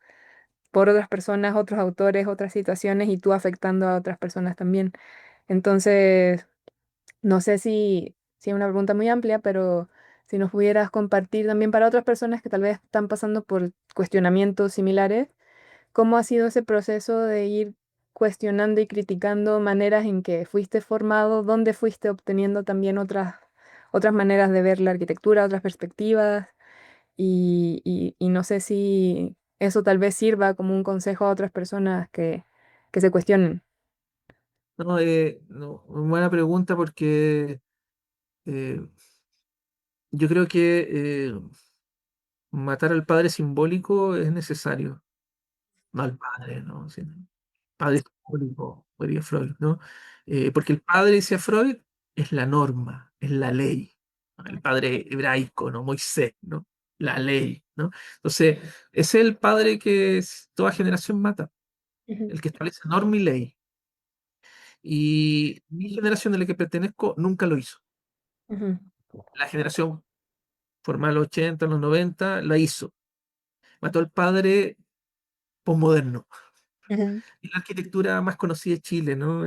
por otras personas, otros autores, otras situaciones y tú afectando a otras personas también. Entonces, no sé si es una pregunta muy amplia, pero si nos pudieras compartir también para otras personas que tal vez están pasando por cuestionamientos similares. ¿Cómo ha sido ese proceso de ir cuestionando y criticando maneras en que fuiste formado, dónde fuiste obteniendo también otras maneras de ver la arquitectura, otras perspectivas? Y no sé si eso tal vez sirva como un consejo a otras personas que se cuestionen. No, no, buena pregunta porque eh, yo creo que matar al padre simbólico es necesario, no al padre, ¿no? Sí, padre simbólico, diría Freud, ¿no? Porque el padre, decía Freud, es la norma, es la ley, ¿no? El padre hebraico, ¿no? Moisés, ¿no? La ley, ¿no? Entonces, es el padre que toda generación mata, Ujú, el que establece norma y ley. Y mi generación de la que pertenezco nunca lo hizo. ujú, La generación formada en los 80, en los 90, la hizo. Mató al padre posmoderno. ujú, Y la arquitectura más conocida de Chile, ¿no?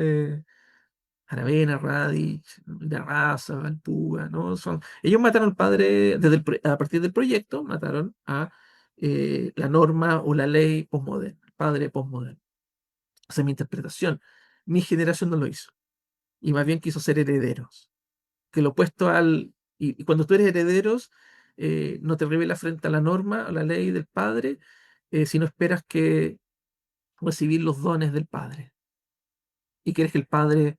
Aravena, Radich, ¿no? La Raza, Valpúa, ¿no? Ellos mataron al padre a partir del proyecto, mataron a la norma o la ley posmoderna, el padre posmoderno. Esa es mi interpretación. Mi generación no lo hizo. Y más bien quiso ser herederos. Que lo opuesto y cuando tú eres herederos, no te rebelas frente a la norma, a la ley del padre, sino esperas que recibir los dones del padre. Y quieres que el padre,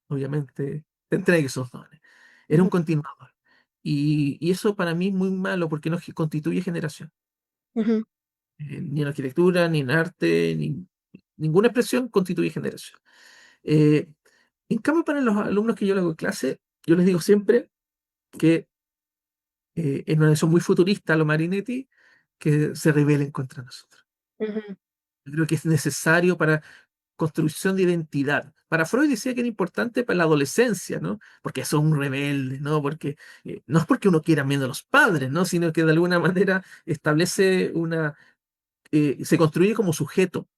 obviamente, te entregue esos dones. Era un ujú, continuador. Y eso para mí es muy malo porque no constituye generación. ujú, Ni en arquitectura, ni en arte, ni ninguna expresión constituye generación. Eh, en cambio, para los alumnos que yo le hago clase, yo les digo siempre que en una visión muy futurista a lo Marinetti, que se rebelen contra nosotros. ujú, Yo creo que es necesario para construcción de identidad. Para Freud decía que era importante para la adolescencia, ¿no? Porque son un rebelde, ¿no? Porque no es porque uno quiera menos a los padres, ¿no? Sino que de alguna manera establece se construye como sujeto,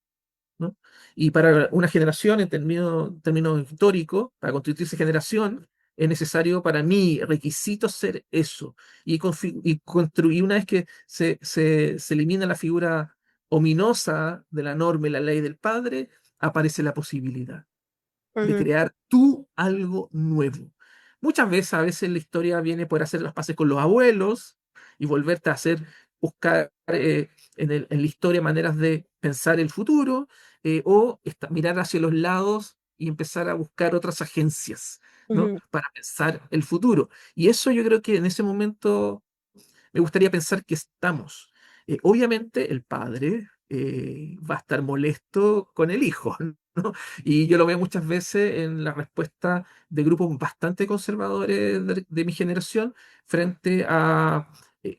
¿no? Y para una generación, en términos históricos, para constituirse generación, es necesario para mí, requisito ser eso. Y construir, una vez que se elimina la figura ominosa de la norma y la ley del padre, aparece la posibilidad de ujú, crear tú algo nuevo. Muchas veces, a veces la historia viene por hacer las paces con los abuelos y volverte a buscar en la historia maneras de pensar el futuro, o mirar hacia los lados y empezar a buscar otras agencias ¿no? Ujú, Para pensar el futuro. Y eso yo creo que en ese momento me gustaría pensar que estamos. Obviamente el padre va a estar molesto con el hijo, ¿no? Y yo lo veo muchas veces en la respuesta de grupos bastante conservadores de mi generación frente a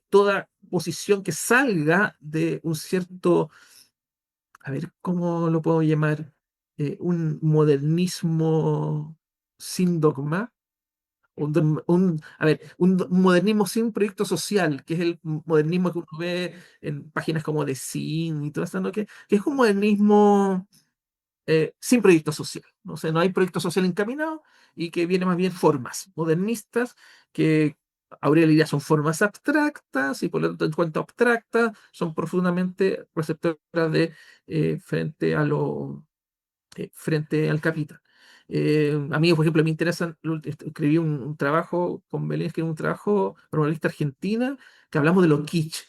toda posición que salga de un cierto, a ver, ¿cómo lo puedo llamar? Un modernismo sin dogma, un modernismo sin proyecto social, que es el modernismo que uno ve en páginas como The Sin y todo eso, ¿no? Que es un modernismo sin proyecto social, ¿no? O sea, no hay proyecto social encaminado y que viene más bien formas modernistas que Aurelio diría son formas abstractas y por lo tanto en cuanto abstractas son profundamente receptoras de frente al capital. A mí, por ejemplo, me interesan, escribí un trabajo con Belén, escribí un trabajo para una lista argentina que hablamos de lo kitsch,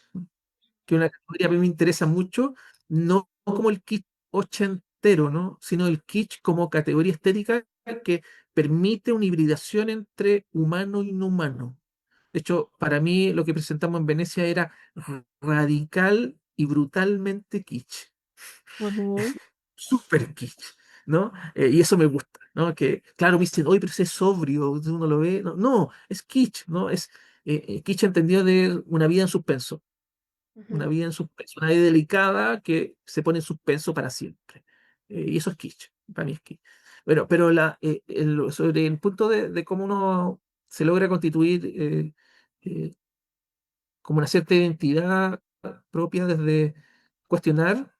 que es una categoría que a mí me interesa mucho, no como el kitsch ochentero, ¿no? Sino el kitsch como categoría estética que permite una hibridación entre humano y no humano. De hecho, para mí lo que presentamos en Venecia era radical y brutalmente kitsch, ujú, súper kitsch, ¿no? Y eso me gusta, ¿no? Que, claro, me dicen, oye, pero ese es sobrio, uno lo ve. No, no, es kitsch, ¿no? Es kitsch entendido de una vida en suspenso, una ujú. vida en suspenso, una vida delicada que se pone en suspenso para siempre. Y eso es kitsch, para mí es kitsch. Bueno, pero sobre el punto de cómo uno se logra constituir eh, como una cierta identidad propia desde cuestionar,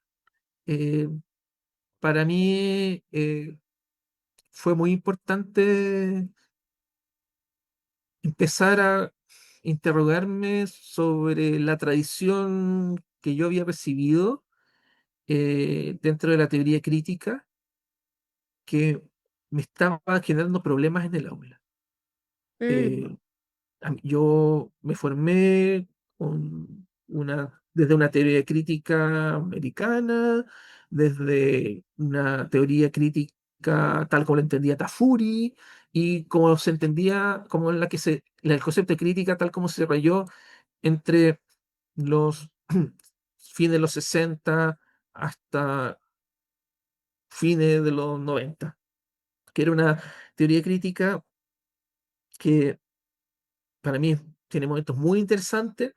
eh, para mí fue muy importante empezar a interrogarme sobre la tradición que yo había recibido dentro de la teoría crítica que me estaba generando problemas en el aula. Mm, Eh, yo me formé desde una teoría crítica americana, desde una teoría crítica tal como la entendía Tafuri, y como se entendía, como en la que el concepto de crítica tal como se rayó entre los fines de los 60 hasta fines de los 90, que era una teoría crítica que para mí tiene momentos muy interesantes,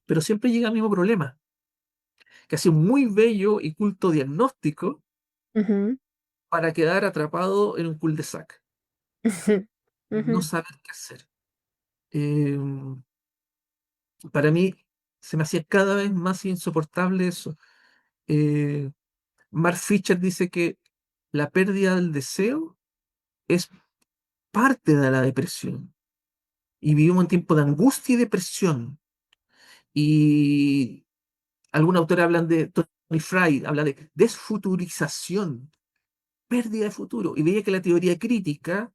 pero siempre llega al mismo problema, que hace un muy bello y culto diagnóstico ujú, para quedar atrapado en un cul-de-sac y no ujú, saber qué hacer. Eh, para mí se me hacía cada vez más insoportable eso. Eh, Mark Fisher dice que la pérdida del deseo es parte de la depresión y vivimos un tiempo de angustia y depresión. Y algunos autores hablan de Tony Fry, habla de desfuturización, pérdida de futuro. Y veía que la teoría crítica,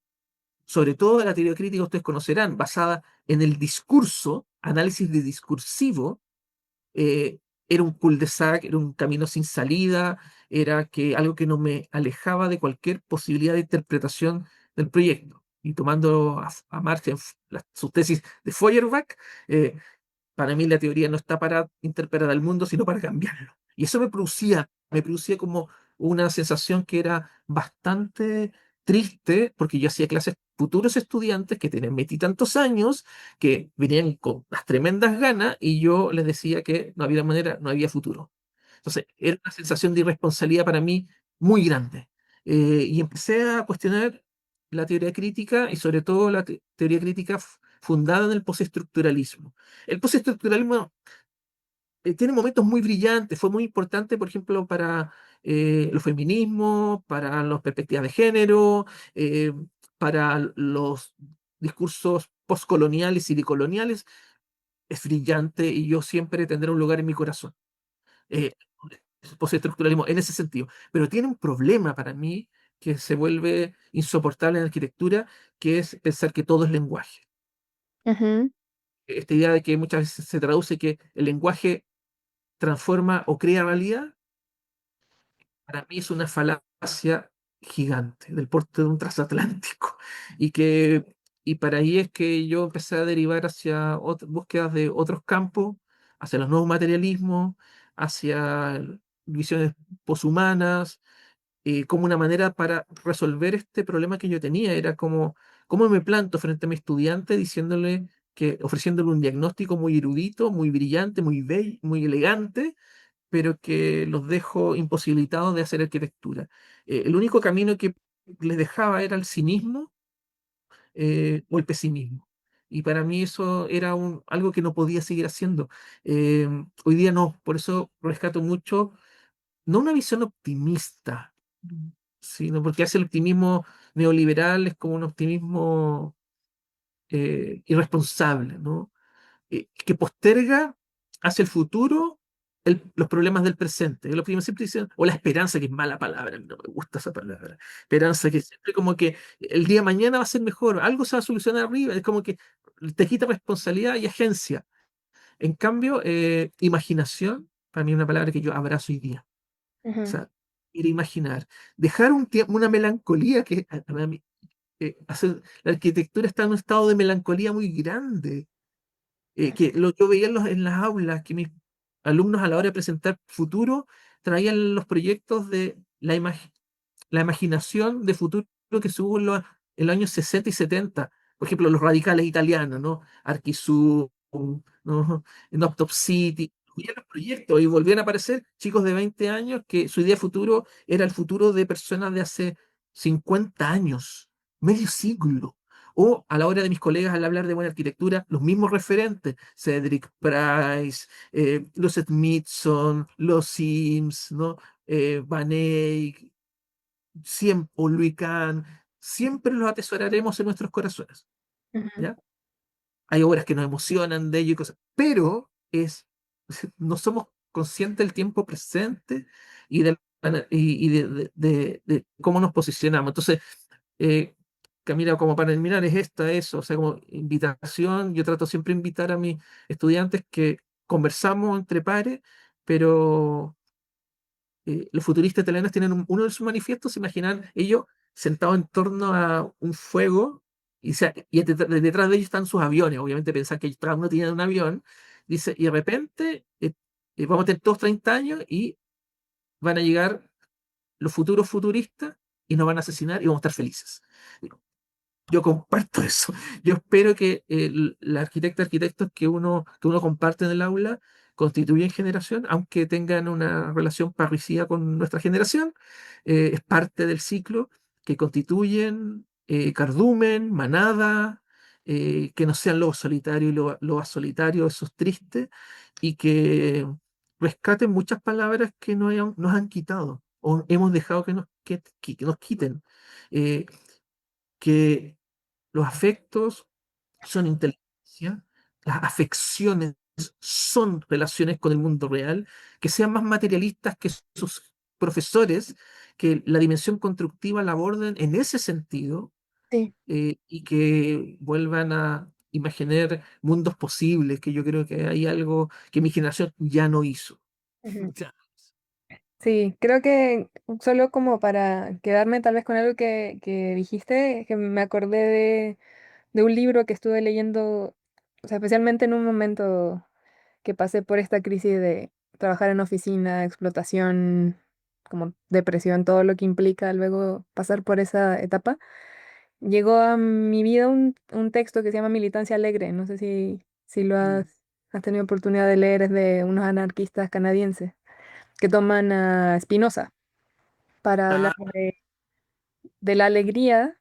sobre todo la teoría crítica, ustedes conocerán, basada en el discurso, análisis de discursivo, eh, era un cul-de-sac, era un camino sin salida, era algo que no me alejaba de cualquier posibilidad de interpretación del proyecto. Y tomando a Marx en sus tesis de Feuerbach, para mí la teoría no está para interpretar al mundo, sino para cambiarlo. Y eso me producía como una sensación que era bastante triste, porque yo hacía clases futuros estudiantes que tenían veintitantos años, que venían con las tremendas ganas, y yo les decía que no había manera, no había futuro. Entonces, era una sensación de irresponsabilidad para mí muy grande. Y empecé a cuestionar la teoría crítica y sobre todo la teoría crítica fundada en el postestructuralismo. El postestructuralismo tiene momentos muy brillantes, fue muy importante, por ejemplo, para los feminismos, para las perspectivas de género, para los discursos postcoloniales y decoloniales. Es brillante y yo siempre tendré un lugar en mi corazón. Eh, Postestructuralismo en ese sentido. Pero tiene un problema para mí que se vuelve insoportable en la arquitectura, que es pensar que todo es lenguaje. ujú, Esta idea de que muchas veces se traduce que el lenguaje transforma o crea realidad, para mí es una falacia gigante, del porte de un transatlántico. Y que y para ahí es que yo empecé a derivar hacia búsquedas de otros campos, hacia los nuevos materialismos, hacia visiones poshumanas, como una manera para resolver este problema que yo tenía. Era como, ¿cómo me planto frente a mi estudiante diciéndole ofreciéndole un diagnóstico muy erudito, muy brillante, muy bello, muy elegante, pero que los dejo imposibilitados de hacer arquitectura? El único camino que les dejaba era el cinismo o el pesimismo. Y para mí eso era algo que no podía seguir haciendo. Hoy día no, por eso rescato mucho, no una visión optimista, sino porque hace el optimismo neoliberal, es como un optimismo irresponsable, ¿no? Que posterga hacia el futuro los problemas del presente. El optimismo siempre dice, o la esperanza, que es mala palabra, no me gusta esa palabra. Esperanza, que siempre como que el día de mañana va a ser mejor, algo se va a solucionar arriba, es como que te quita responsabilidad y agencia. En cambio, imaginación, para mí es una palabra que yo abrazo hoy día. O Ujú, sea, ir a imaginar, dejar un tiempo, una melancolía que mí, la arquitectura está en un estado de melancolía muy grande, yo veía en las aulas, que mis alumnos a la hora de presentar futuro traían los proyectos de la imaginación de futuro que se hubo en los años 60 y 70. Por ejemplo, los radicales italianos, ¿no? Arquisum, ¿no? Knocked City. Y los proyectos y volvían a aparecer chicos de 20 años que su idea de futuro era el futuro de personas de hace 50 años, medio siglo. O a la hora de mis colegas al hablar de buena arquitectura, los mismos referentes, Cedric Price, los Smithson, los Sims, ¿no? Van Eyck, siempre, o Louis Kahn, siempre los atesoraremos en nuestros corazones, ujú, ¿ya? Hay obras que nos emocionan de ellos y cosas, pero no somos conscientes del tiempo presente y, de cómo nos posicionamos. Entonces, eh, Camila, como para terminar, es eso, o sea, como invitación, yo trato siempre de invitar a mis estudiantes que conversamos entre pares, pero los futuristas italianos tienen uno de sus manifiestos, se imaginan ellos sentados en torno a un fuego y detrás de ellos están sus aviones, obviamente pensar que cada uno tiene un avión, dice, y de repente vamos a tener todos 30 años y van a llegar los futuros futuristas y nos van a asesinar y vamos a estar felices. Yo comparto eso. Yo espero que la arquitectos que uno comparte en el aula constituyen generación, aunque tengan una relación parricida con nuestra generación, es parte del ciclo, que constituyen cardumen, manada, que no sean lobos solitarios y lobas solitarios, esos tristes, y que rescaten muchas palabras que nos han quitado o hemos dejado que nos quiten. Eh, que los afectos son inteligencia, las afecciones son relaciones con el mundo real, que sean más materialistas que sus profesores, que la dimensión constructiva la aborden en ese sentido, sí, y que vuelvan a imaginar mundos posibles, que yo creo que hay algo que mi generación ya no hizo. ujú. Ya. Sí, creo que solo como para quedarme tal vez con algo que dijiste, que me acordé de un libro que estuve leyendo, o sea, especialmente en un momento que pasé por esta crisis de trabajar en oficina, explotación, como depresión, todo lo que implica luego pasar por esa etapa. Llegó a mi vida un texto que se llama Militancia Alegre, no sé si lo Mm. has tenido oportunidad de leer, es de unos anarquistas canadienses que toman a Spinoza para hablar Ah, de la alegría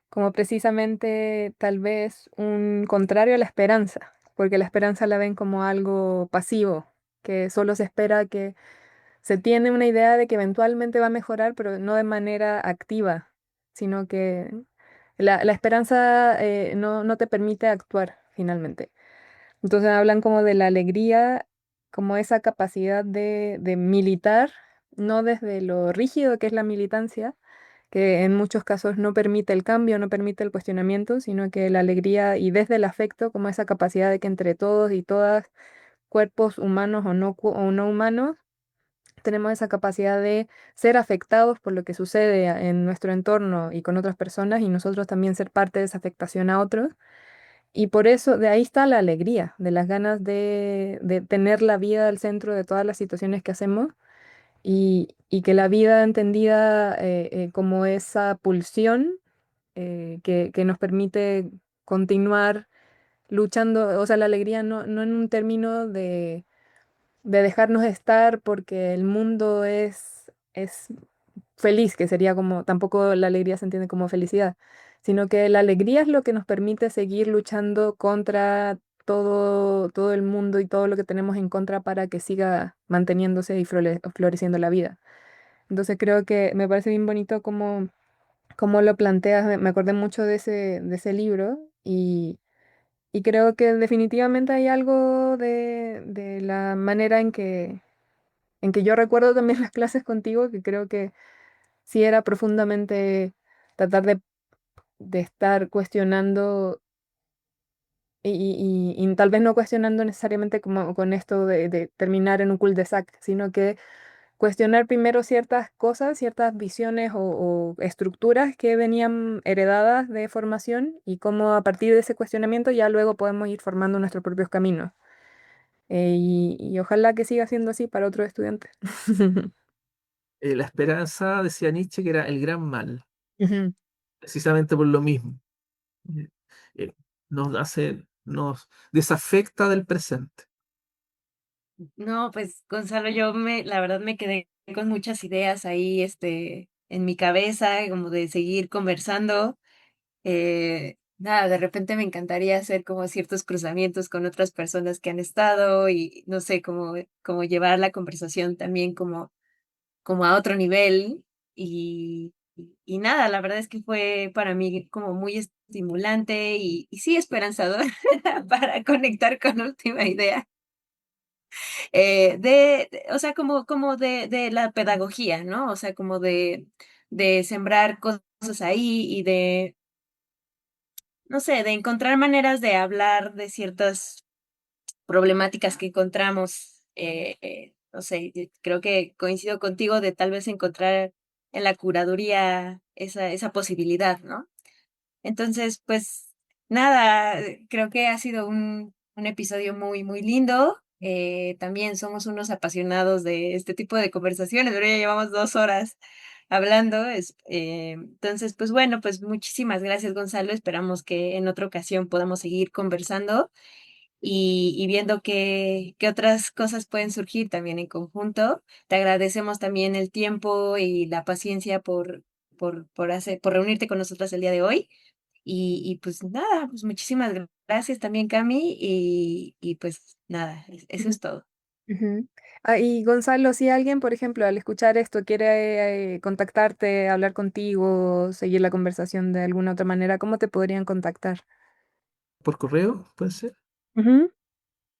como precisamente tal vez un contrario a la esperanza, porque la esperanza la ven como algo pasivo, que solo se espera que se tiene una idea de que eventualmente va a mejorar, pero no de manera activa, sino que la esperanza no te permite actuar finalmente. Entonces hablan como de la alegría, como esa capacidad de militar, no desde lo rígido que es la militancia, que en muchos casos no permite el cambio, no permite el cuestionamiento, sino que la alegría y desde el afecto, como esa capacidad de que entre todos y todas, cuerpos humanos o no humanos, tenemos esa capacidad de ser afectados por lo que sucede en nuestro entorno y con otras personas y nosotros también ser parte de esa afectación a otros. Y por eso de ahí está la alegría, de las ganas de tener la vida al centro de todas las situaciones que hacemos y que la vida entendida como esa pulsión que nos permite continuar luchando, o sea, la alegría no en un término de dejarnos estar porque el mundo es feliz, que sería como, tampoco la alegría se entiende como felicidad, sino que la alegría es lo que nos permite seguir luchando contra todo el mundo y todo lo que tenemos en contra para que siga manteniéndose y floreciendo la vida. Entonces creo que me parece bien bonito cómo lo planteas, me acordé mucho de ese libro y creo que definitivamente hay algo de la manera en que yo recuerdo también las clases contigo, que creo que sí era profundamente tratar de estar cuestionando y tal vez no cuestionando necesariamente como con esto de terminar en un cul-de-sac, sino que cuestionar primero ciertas cosas, ciertas visiones o estructuras que venían heredadas de formación y cómo a partir de ese cuestionamiento ya luego podemos ir formando nuestros propios caminos. Y ojalá que siga siendo así para otros estudiantes. La esperanza, decía Nietzsche, que era el gran mal, Ujú, precisamente por lo mismo. Eh, nos desafecta del presente. No, pues Gonzalo, la verdad me quedé con muchas ideas ahí, en mi cabeza, como de seguir conversando. Nada, de repente me encantaría hacer como ciertos cruzamientos con otras personas que han estado y no sé, como llevar la conversación también como a otro nivel y nada, la verdad es que fue para mí como muy estimulante y sí esperanzador para conectar con Última Idea. O sea, como de la pedagogía, ¿no? O sea, como de sembrar cosas ahí y de, no sé, de encontrar maneras de hablar de ciertas problemáticas que encontramos. No sé, creo que coincido contigo de tal vez encontrar en la curaduría esa posibilidad, ¿no? Entonces, pues nada, creo que ha sido un episodio muy, muy lindo. También somos unos apasionados de este tipo de conversaciones, pero ya llevamos 2 horas hablando. Entonces, pues bueno, pues muchísimas gracias, Gonzalo. Esperamos que en otra ocasión podamos seguir conversando y viendo qué otras cosas pueden surgir también en conjunto. Te agradecemos también el tiempo y la paciencia por reunirte con nosotros el día de hoy. Y pues nada, pues muchísimas gracias también, Cami, y pues nada, eso ujú, es todo. ujú. Ah, y Gonzalo, si alguien, por ejemplo, al escuchar esto quiere contactarte, hablar contigo, seguir la conversación de alguna otra manera, ¿cómo te podrían contactar? Por correo, puede ser, Ujú,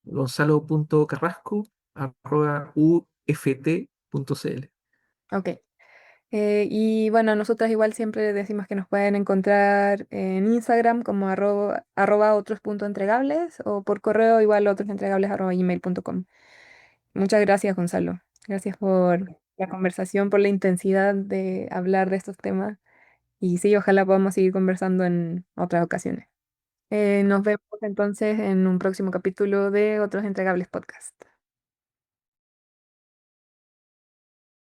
gonzalo.carrasco@uft.cl. ok. Y bueno, nosotras igual siempre decimos que nos pueden encontrar en Instagram como arroba otros.entregables o por correo igual otrosentregables@gmail.com. Muchas gracias, Gonzalo. Gracias por la conversación, por la intensidad de hablar de estos temas. Y sí, ojalá podamos seguir conversando en otras ocasiones. Nos vemos entonces en un próximo capítulo de Otros Entregables Podcast.